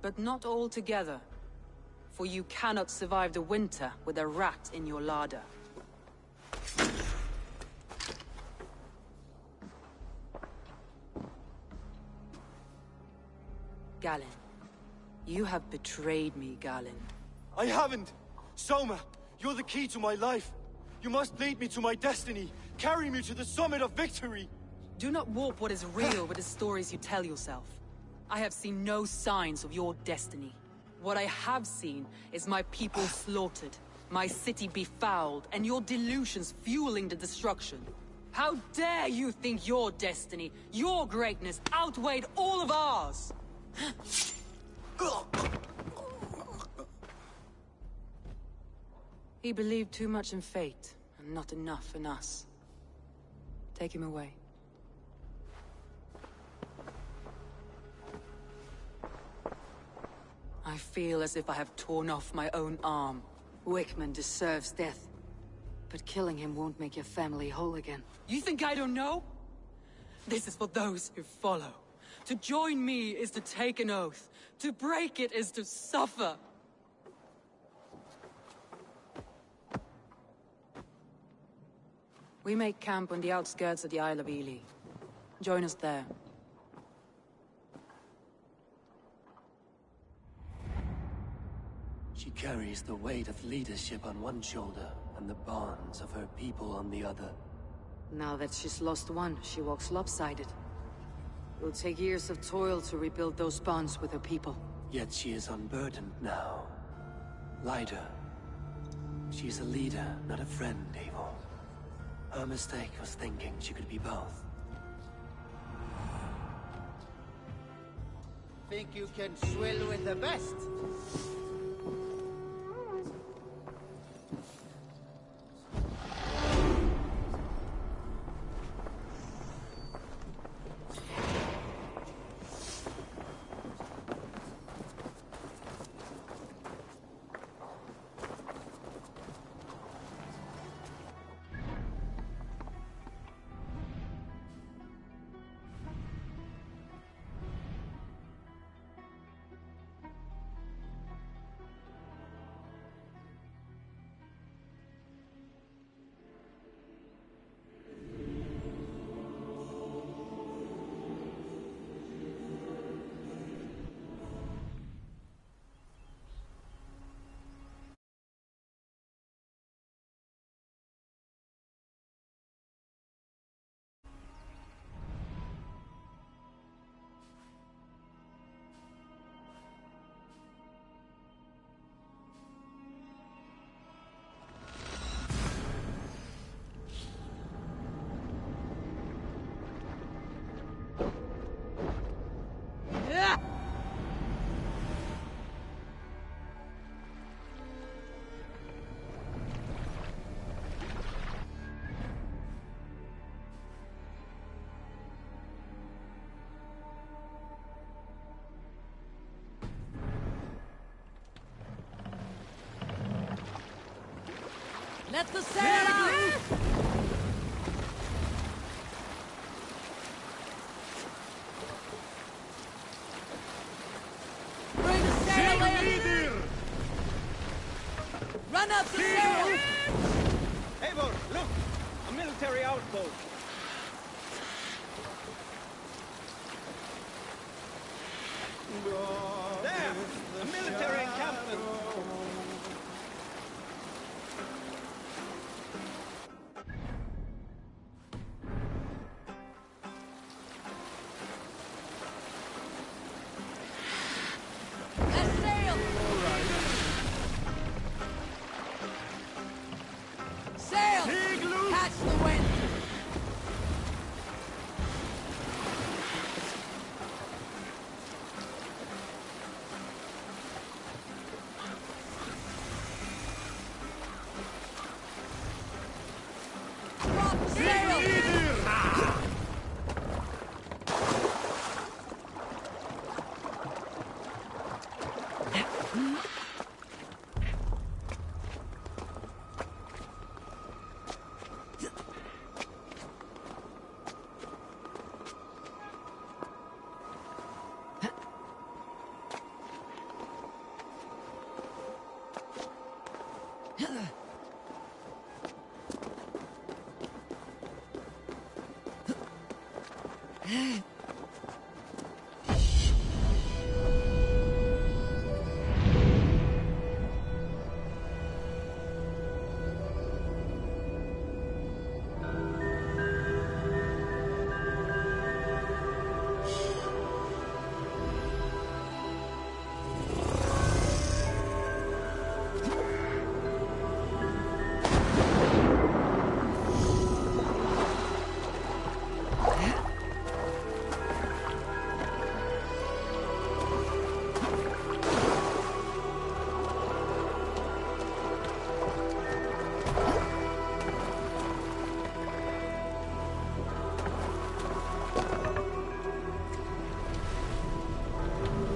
But not all together. For you cannot survive the winter with a rat in your larder. Galen. You have betrayed me, Galen. I haven't! Soma, you're the key to my life. You must lead me to my destiny. Carry me to the summit of victory. Do not warp what is real with the stories you tell yourself. I have seen no signs of your destiny. What I have seen is my people slaughtered, my city befouled, and your delusions fueling the destruction. How dare you think your destiny, your greatness, outweighed all of ours? He believed too much in fate, and not enough in us. Take him away. I feel as if I have torn off my own arm. Wigmund deserves death. But killing him won't make your family whole again. You think I don't know? This is for those who follow. To join me is to take an oath. To break it is to suffer. We make camp on the outskirts of the Isle of Ely. Join us there. She carries the weight of leadership on one shoulder, and the bonds of her people on the other. Now that she's lost one, she walks lopsided. It will take years of toil to rebuild those bonds with her people. Yet she is unburdened now. Lighter. She's a leader, not a friend, Eivor. Her mistake was thinking she could be both. Think you can swill with the best? Let the sail out! Bring the sail in! Run up the sail! Eivor, look! A military outpost! There! A military encampment! Let's sail!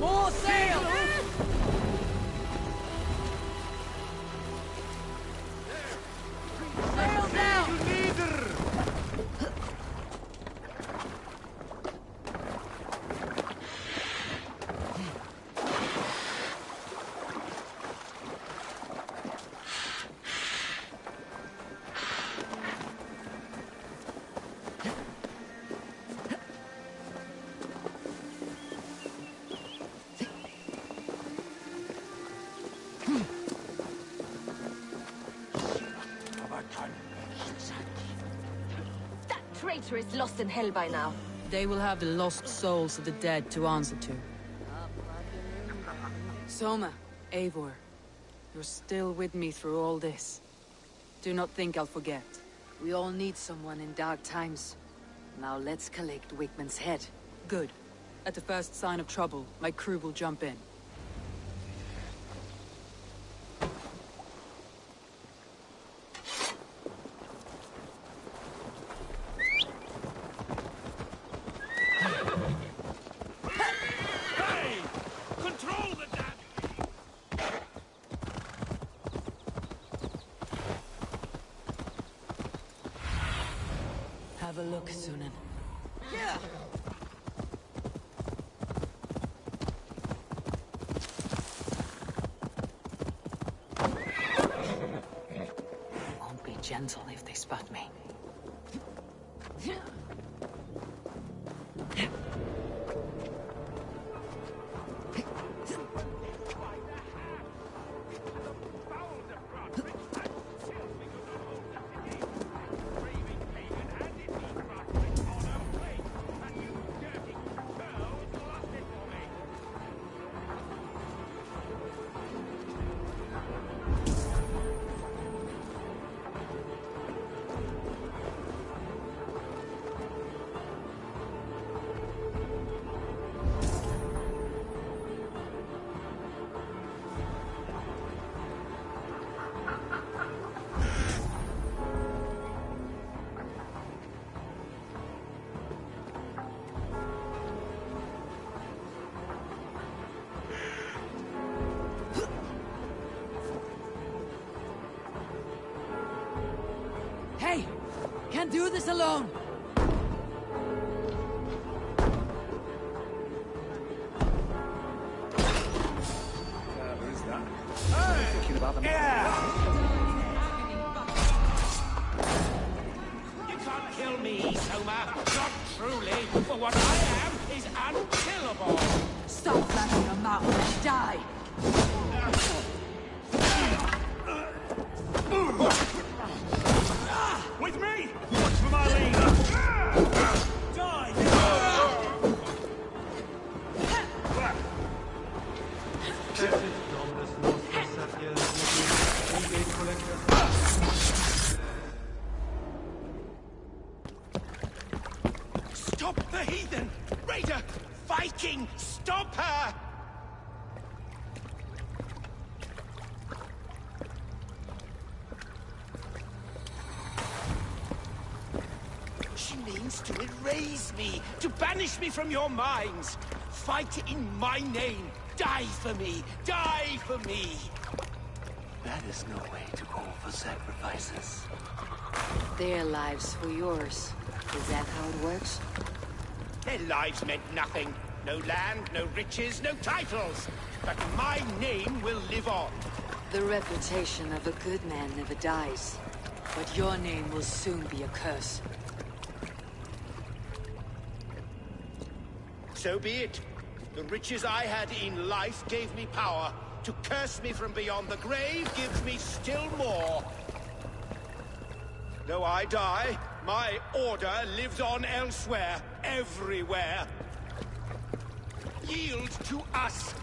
More sail! Sail down! That traitor is lost in hell by now. They will have the lost souls of the dead to answer to. Soma, Eivor, you're still with me through all this. Do not think I'll forget. We all need someone in dark times. Now let's collect Wickman's head. Good. At the first sign of trouble, my crew will jump in. Hey! Control the damn... Have a look, Sunan. Won't be gentle if they spot me. Hey! Can't do this alone! Who's that? Hey! Thinking about them. Yeah! You can't kill me, Soma. Not truly, for what I am is unkillable. Stop flapping your mouth and die! With me! Watch for my leader! Die! Stop the heathen! Raider! Viking! Stop her! She means to erase me, to banish me from your minds. Fight in my name. Die for me. Die for me. That is no way to call for sacrifices. Their lives for yours. Is that how it works? Their lives meant nothing. No land, no riches, no titles. But my name will live on. The reputation of a good man never dies. But your name will soon be a curse. So be it. The riches I had in life gave me power. To curse me from beyond the grave gives me still more. Though I die, my order lives on elsewhere, everywhere. Yield to us.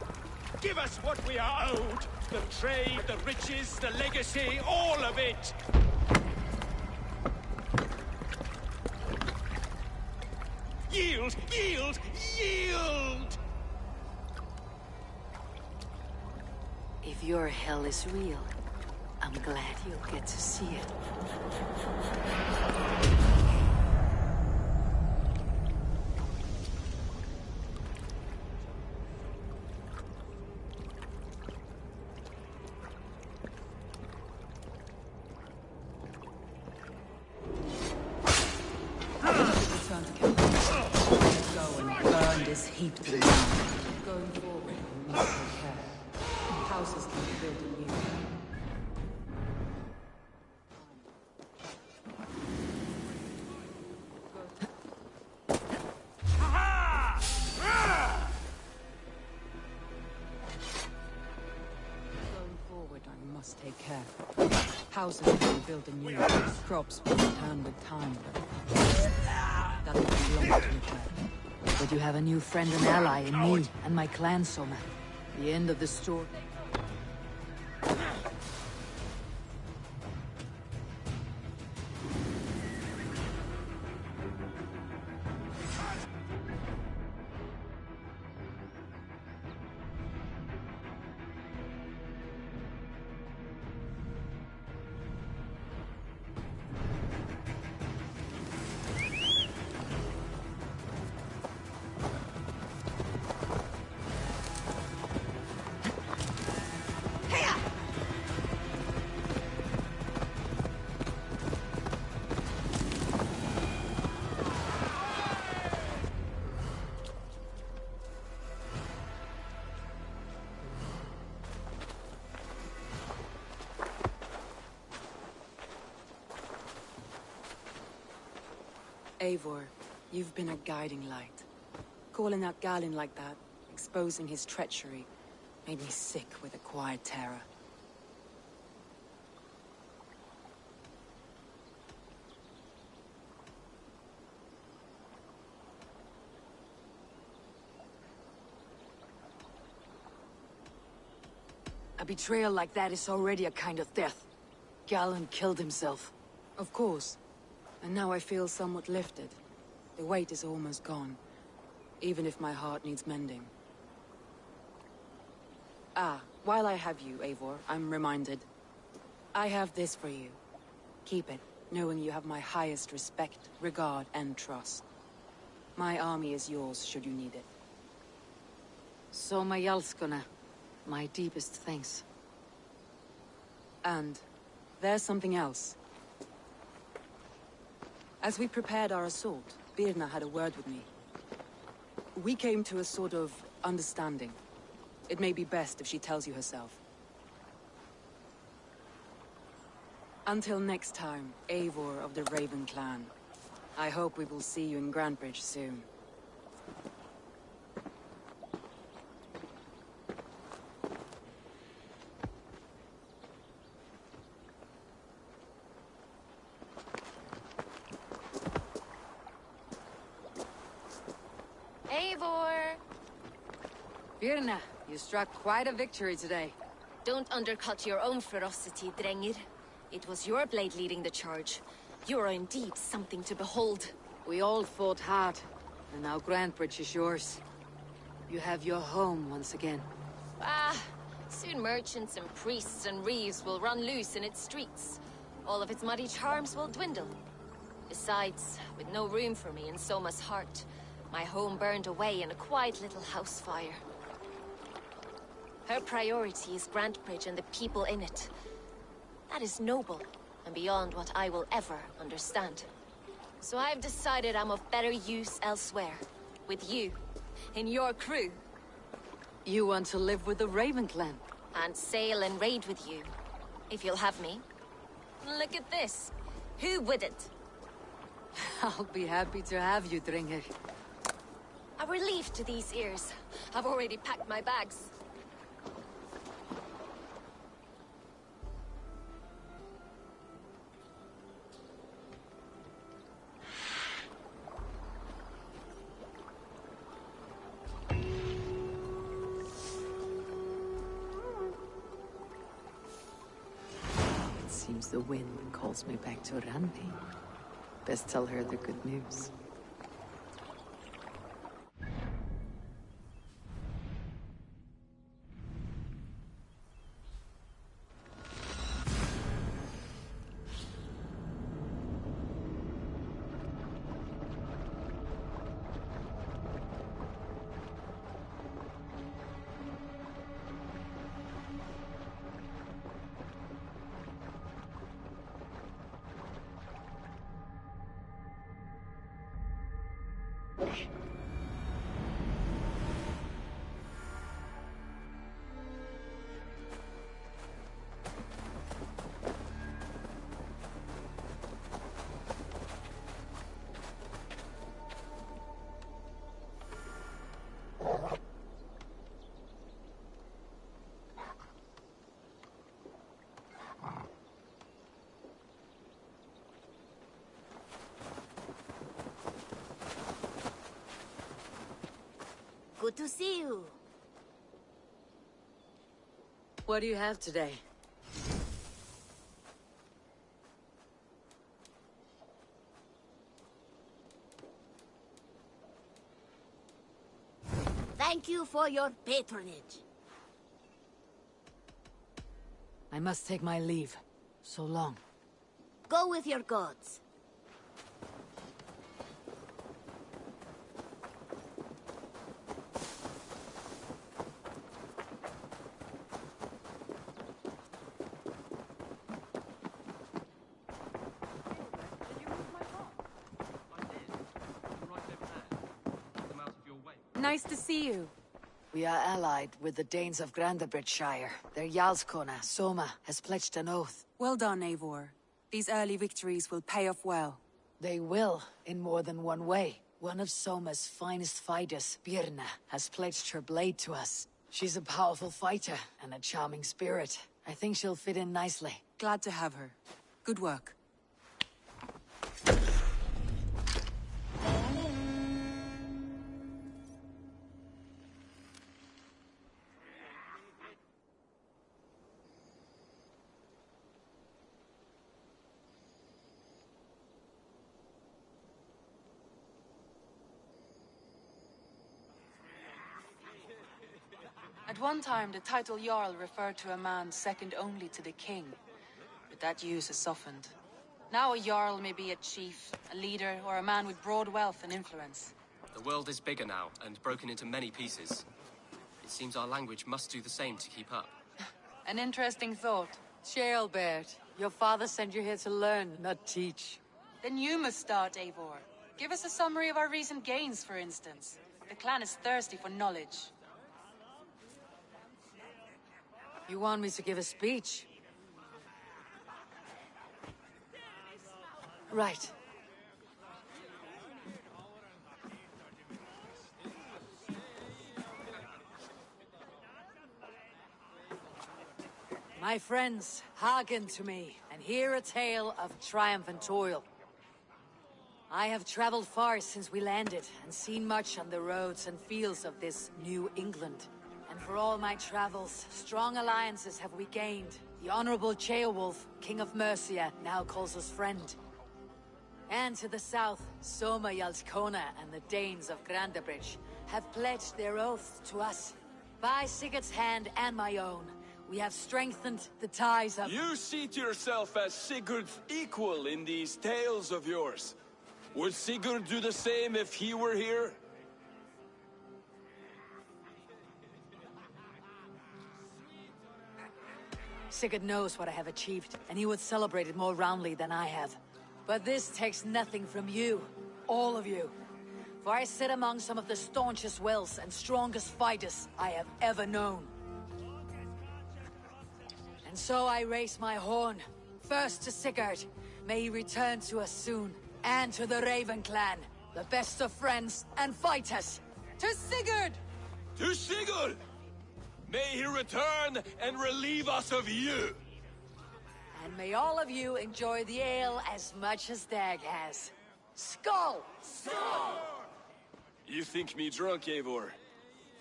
Give us what we are owed. The trade, the riches, the legacy, all of it. Yield! Yield! Yield! If your hell is real, I'm glad you'll get to see it. Return to camp. Go and burn this heap to the ground. Going forward, we must take care. Houses can be built anew. Going forward, I must take care. Houses can be built anew. Crops will return with time. That will be long to repair. But you have a new friend and ally in me and my clan, Soma. The end of the story. Eivor, you've been a guiding light. Calling out Galin like that, exposing his treachery, made me sick with a quiet terror. A betrayal like that is already a kind of death. Galin killed himself. Of course. And now I feel somewhat lifted. The weight is almost gone, even if my heart needs mending. Ah, while I have you, Eivor, I'm reminded. I have this for you. Keep it, knowing you have my highest respect, regard, and trust. My army is yours, should you need it. Soma Jalskona, my deepest thanks. And there's something else. As we prepared our assault, Birna had a word with me. We came to a sort of understanding. It may be best if she tells you herself. Until next time, Eivor of the Raven Clan. I hope we will see you in Grantebridge soon. Birna, you struck quite a victory today. Don't undercut your own ferocity, Drengir. It was your blade leading the charge. You are indeed something to behold. We all fought hard, and now Grantebridge is yours. You have your home once again. Ah, soon merchants and priests and reeves will run loose in its streets. All of its muddy charms will dwindle. Besides, with no room for me in Soma's heart, my home burned away in a quiet little house fire. Her priority is Grantebridge and the people in it. That is noble, and beyond what I will ever understand. So I've decided I'm of better use elsewhere. With you. In your crew. You want to live with the Raven Clan? And sail and raid with you. If you'll have me. Look at this. Who wouldn't? I'll be happy to have you, Drengir. A relief to these ears. I've already packed my bags. It seems the wind calls me back to Randi. Best tell her the good news. Good to see you. What do you have today? Thank you for your patronage. I must take my leave. So long. Go with your gods. Nice to see you. We are allied with the Danes of Grandabridgeshire. Their Jarlskona, Soma, has pledged an oath. Well done, Eivor. These early victories will pay off well. They will, in more than one way. One of Soma's finest fighters, Birna, has pledged her blade to us. She's a powerful fighter and a charming spirit. I think she'll fit in nicely. Glad to have her. Good work. At one time, the title Jarl referred to a man second only to the king. But that use has softened. Now a Jarl may be a chief, a leader, or a man with broad wealth and influence. The world is bigger now, and broken into many pieces. It seems our language must do the same to keep up. An interesting thought. Ceolbert, your father sent you here to learn, not teach. Then you must start, Eivor. Give us a summary of our recent gains, for instance. The clan is thirsty for knowledge. You want me to give a speech? Right. My friends, hearken to me, and hear a tale of triumph and toil. I have traveled far since we landed, and seen much on the roads and fields of this New England. And for all my travels, strong alliances have we gained. The Honorable Ceolwulf, King of Mercia, now calls us friend. And to the south, Soma Jarlskona and the Danes of Grandabridge have pledged their oath to us. By Sigurd's hand and my own, we have strengthened the ties of— You seat yourself as Sigurd's equal in these tales of yours. Would Sigurd do the same if he were here? Sigurd knows what I have achieved, and he would celebrate it more roundly than I have. But this takes nothing from you, all of you. For I sit among some of the staunchest wills and strongest fighters I have ever known. And so I raise my horn, first to Sigurd. May he return to us soon. And to the Raven clan, the best of friends and fighters. To Sigurd! To Sigurd! May he return and relieve us of you! And may all of you enjoy the ale as much as Dag has. Skull! Skull! You think me drunk, Eivor?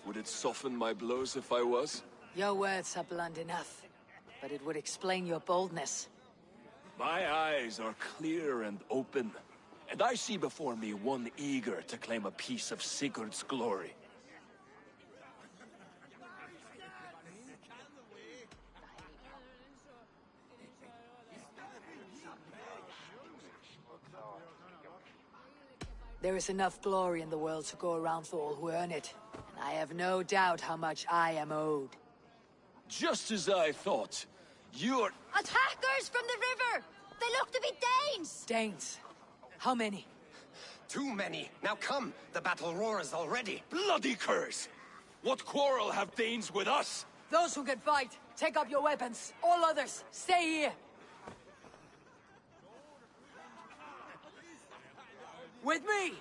Would it soften my blows if I was? Your words are blunt enough, but it would explain your boldness. My eyes are clear and open, and I see before me one eager to claim a piece of Sigurd's glory. There is enough glory in the world to go around for all who earn it, and I have no doubt how much I am owed. Just as I thought. You're... Attackers from the river! They look to be Danes! Danes? How many? Too many. Now come, the battle roars already. Bloody curse! What quarrel have Danes with us? Those who can fight, take up your weapons. All others, stay here. With me!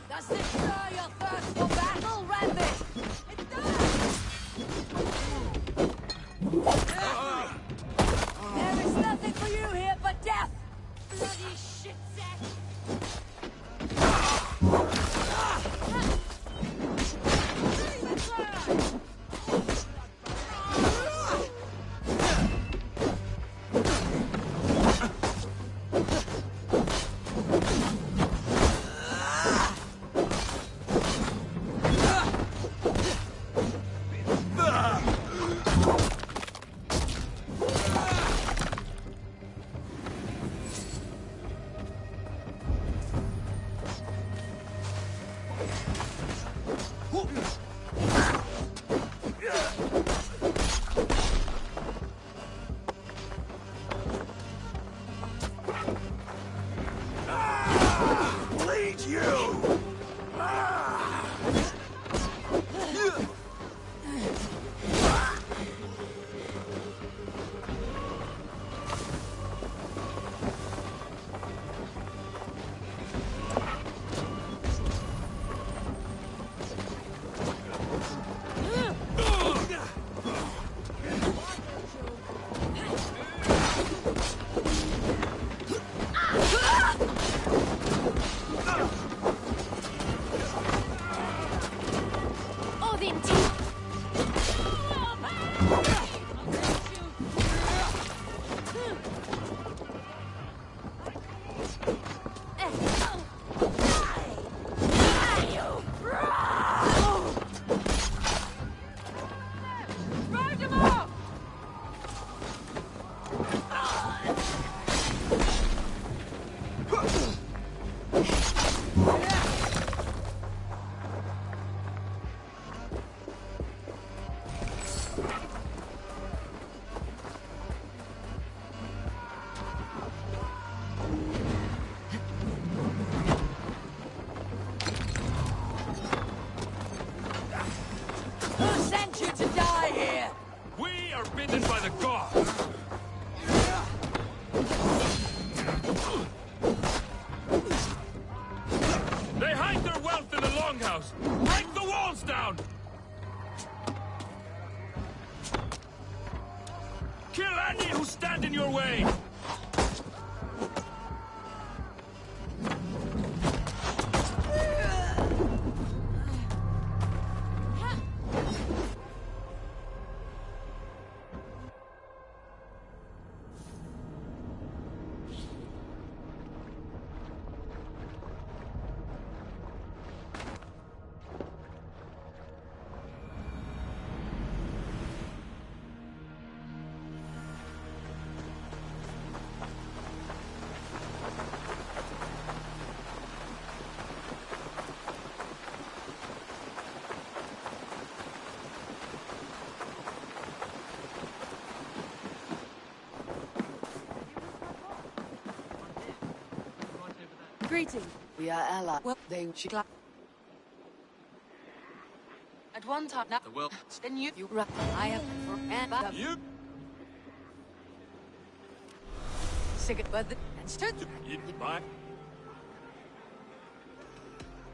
Does this stir your thirst for battle, Rabbit? It does! There is nothing for you here but death! Bloody shit sack! Break the walls down! Kill any who stand in your way! Greeting. We are allies. Well, at one time, now The world. then you. I have and You sick but and stood. my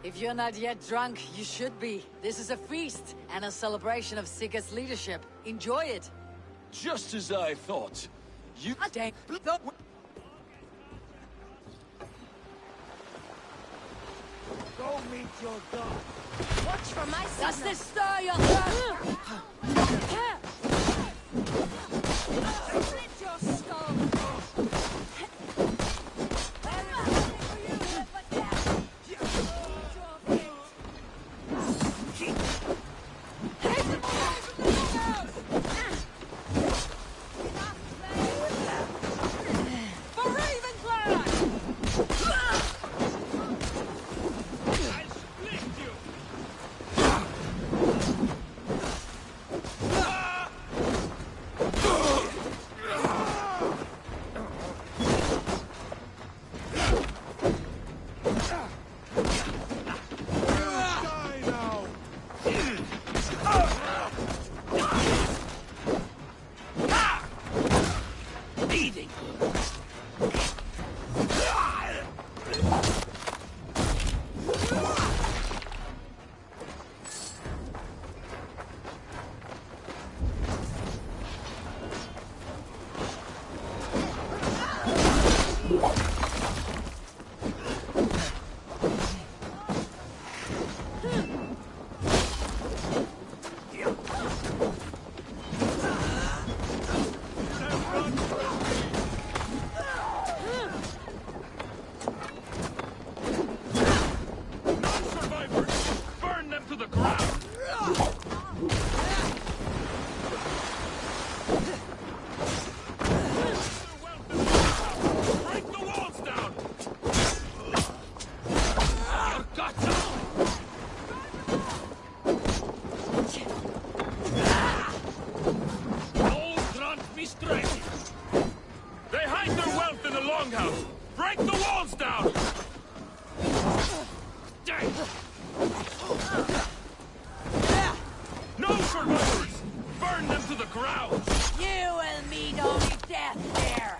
If you're not yet drunk, you should be. This is a feast and a celebration of Sika's leadership. Enjoy it. just as I thought. You Dang. Go meet your god. Watch for my Does signal. this stir your thirst? Slit your skull. For Ravenclaw! survivors! Burn them to the ground! Break the walls down! Your guts out! All grant me strength! They hide their wealth in the longhouse! Break the walls down! No survivors! Burn them to the ground! You will meet only death there!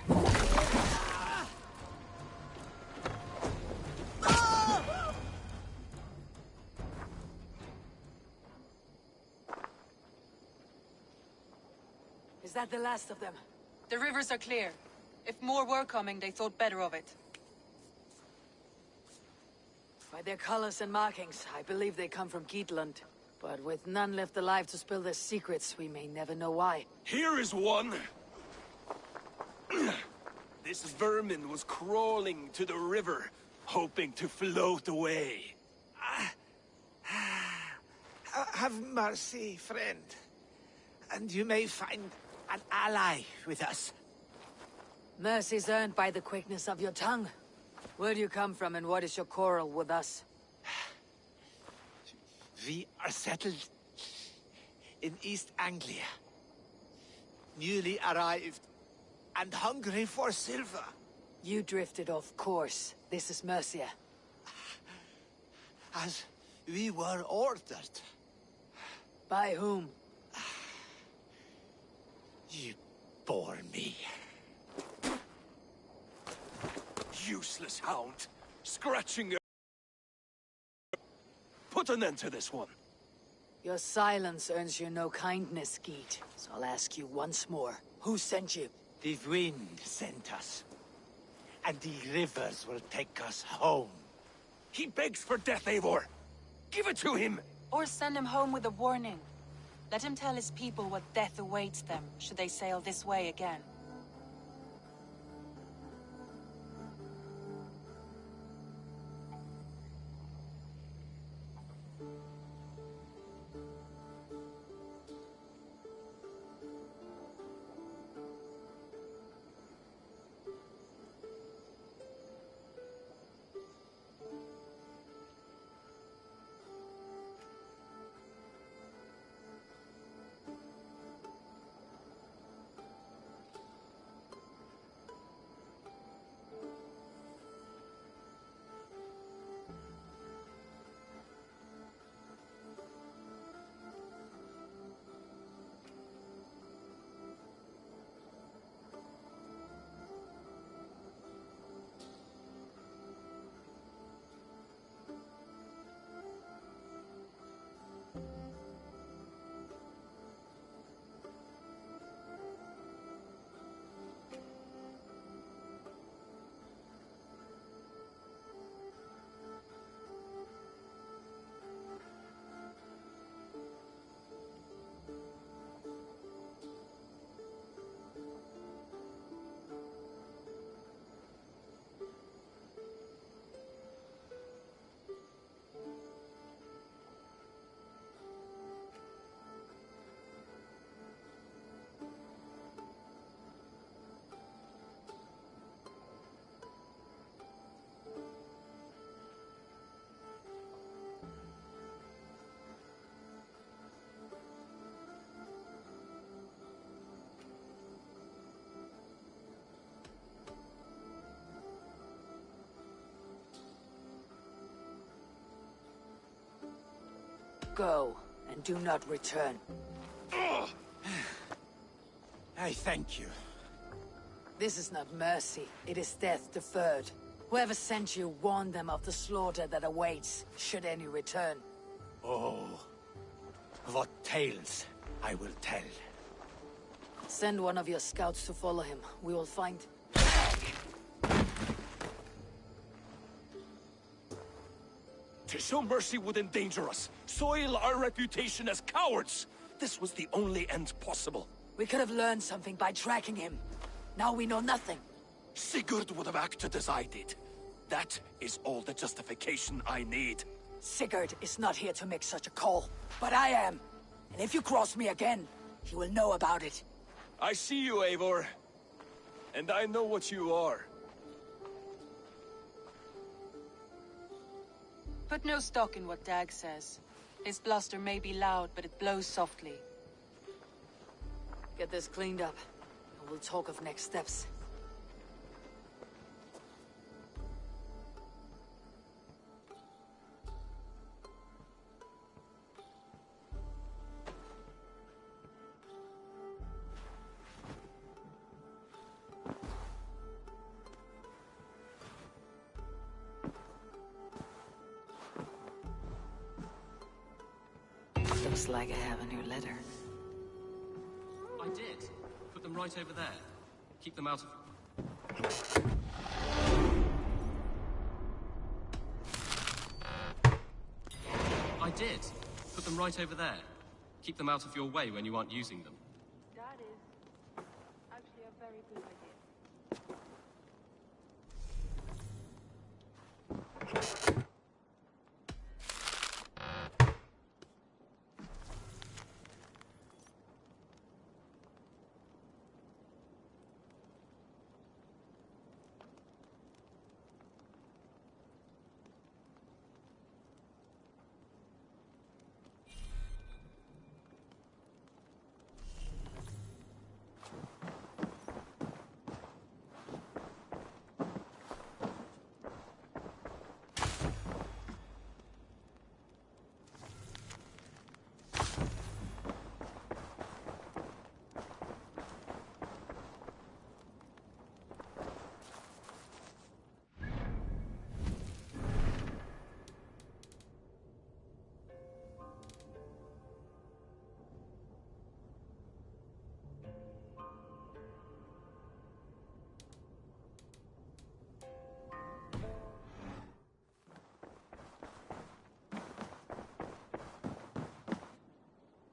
Is that the last of them? The rivers are clear. If more were coming, they thought better of it. By their colors and markings, I believe they come from Geatland. But with none left alive to spill their secrets, we may never know why. Here is one. This vermin was crawling to the river, hoping to float away. Have mercy, friend. And you may find an ally with us. Mercy's earned by the quickness of your tongue. Where do you come from and what is your quarrel with us? We are settled in East Anglia. Newly arrived and hungry for silver. You drifted off course. This is Mercia. As we were ordered. By whom? You bore me. Useless hound. Scratching a... Put an end to this one. Your silence earns you no kindness, Geet. So I'll ask you once more. Who sent you? The wind sent us. And the rivers will take us home. He begs for death, Eivor. Give it to him. Or send him home with a warning. Let him tell his people what death awaits them, should they sail this way again. Go, and do not return. I thank you. This is not mercy, it is death deferred. Whoever sent you warned them of the slaughter that awaits, should any return. Oh, what tales I will tell. Send one of your scouts to follow him. We will find... To show mercy would endanger us, soil our reputation as cowards. This was the only end possible. We could have learned something by tracking him. Now we know nothing. Sigurd would have acted as I did. That is all the justification I need. Sigurd is not here to make such a call, but I am. And if you cross me again, he will know about it. I see you, Eivor. And I know what you are. Put no stock in what Dag says. His bluster may be loud, but it blows softly. Get this cleaned up, and we'll talk of next steps. Looks like I have a new letter. I did. Put them right over there. Keep them out of... I did. Put them right over there. Keep them out of your way when you aren't using them. That is actually a very good idea.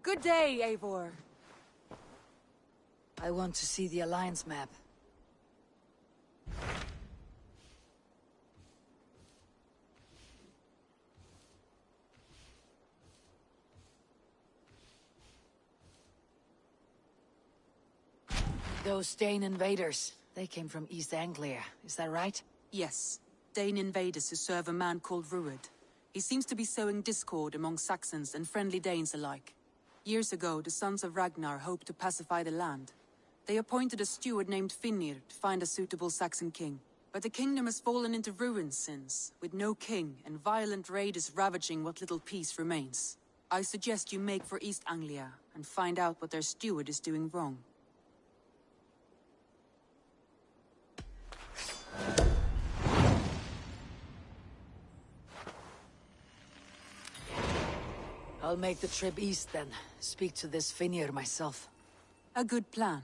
Good day, Eivor. I want to see the Alliance map. Those Dane invaders, they came from East Anglia, is that right? Yes. Dane invaders who serve a man called Ruud. He seems to be sowing discord among Saxons and friendly Danes alike. Years ago, the sons of Ragnar hoped to pacify the land. They appointed a steward named Finnir to find a suitable Saxon king. But the kingdom has fallen into ruins since, with no king and violent raiders ravaging what little peace remains. I suggest you make for East Anglia and find out what their steward is doing wrong. I'll make the trip east then. Speak to this Finnir myself. A good plan.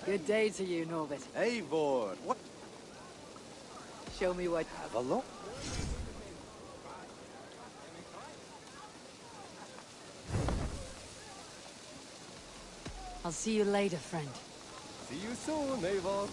Good day to you, Norbert. Eivor, what? Show me what... Have a look. I'll see you later, friend. See you soon, Eivor.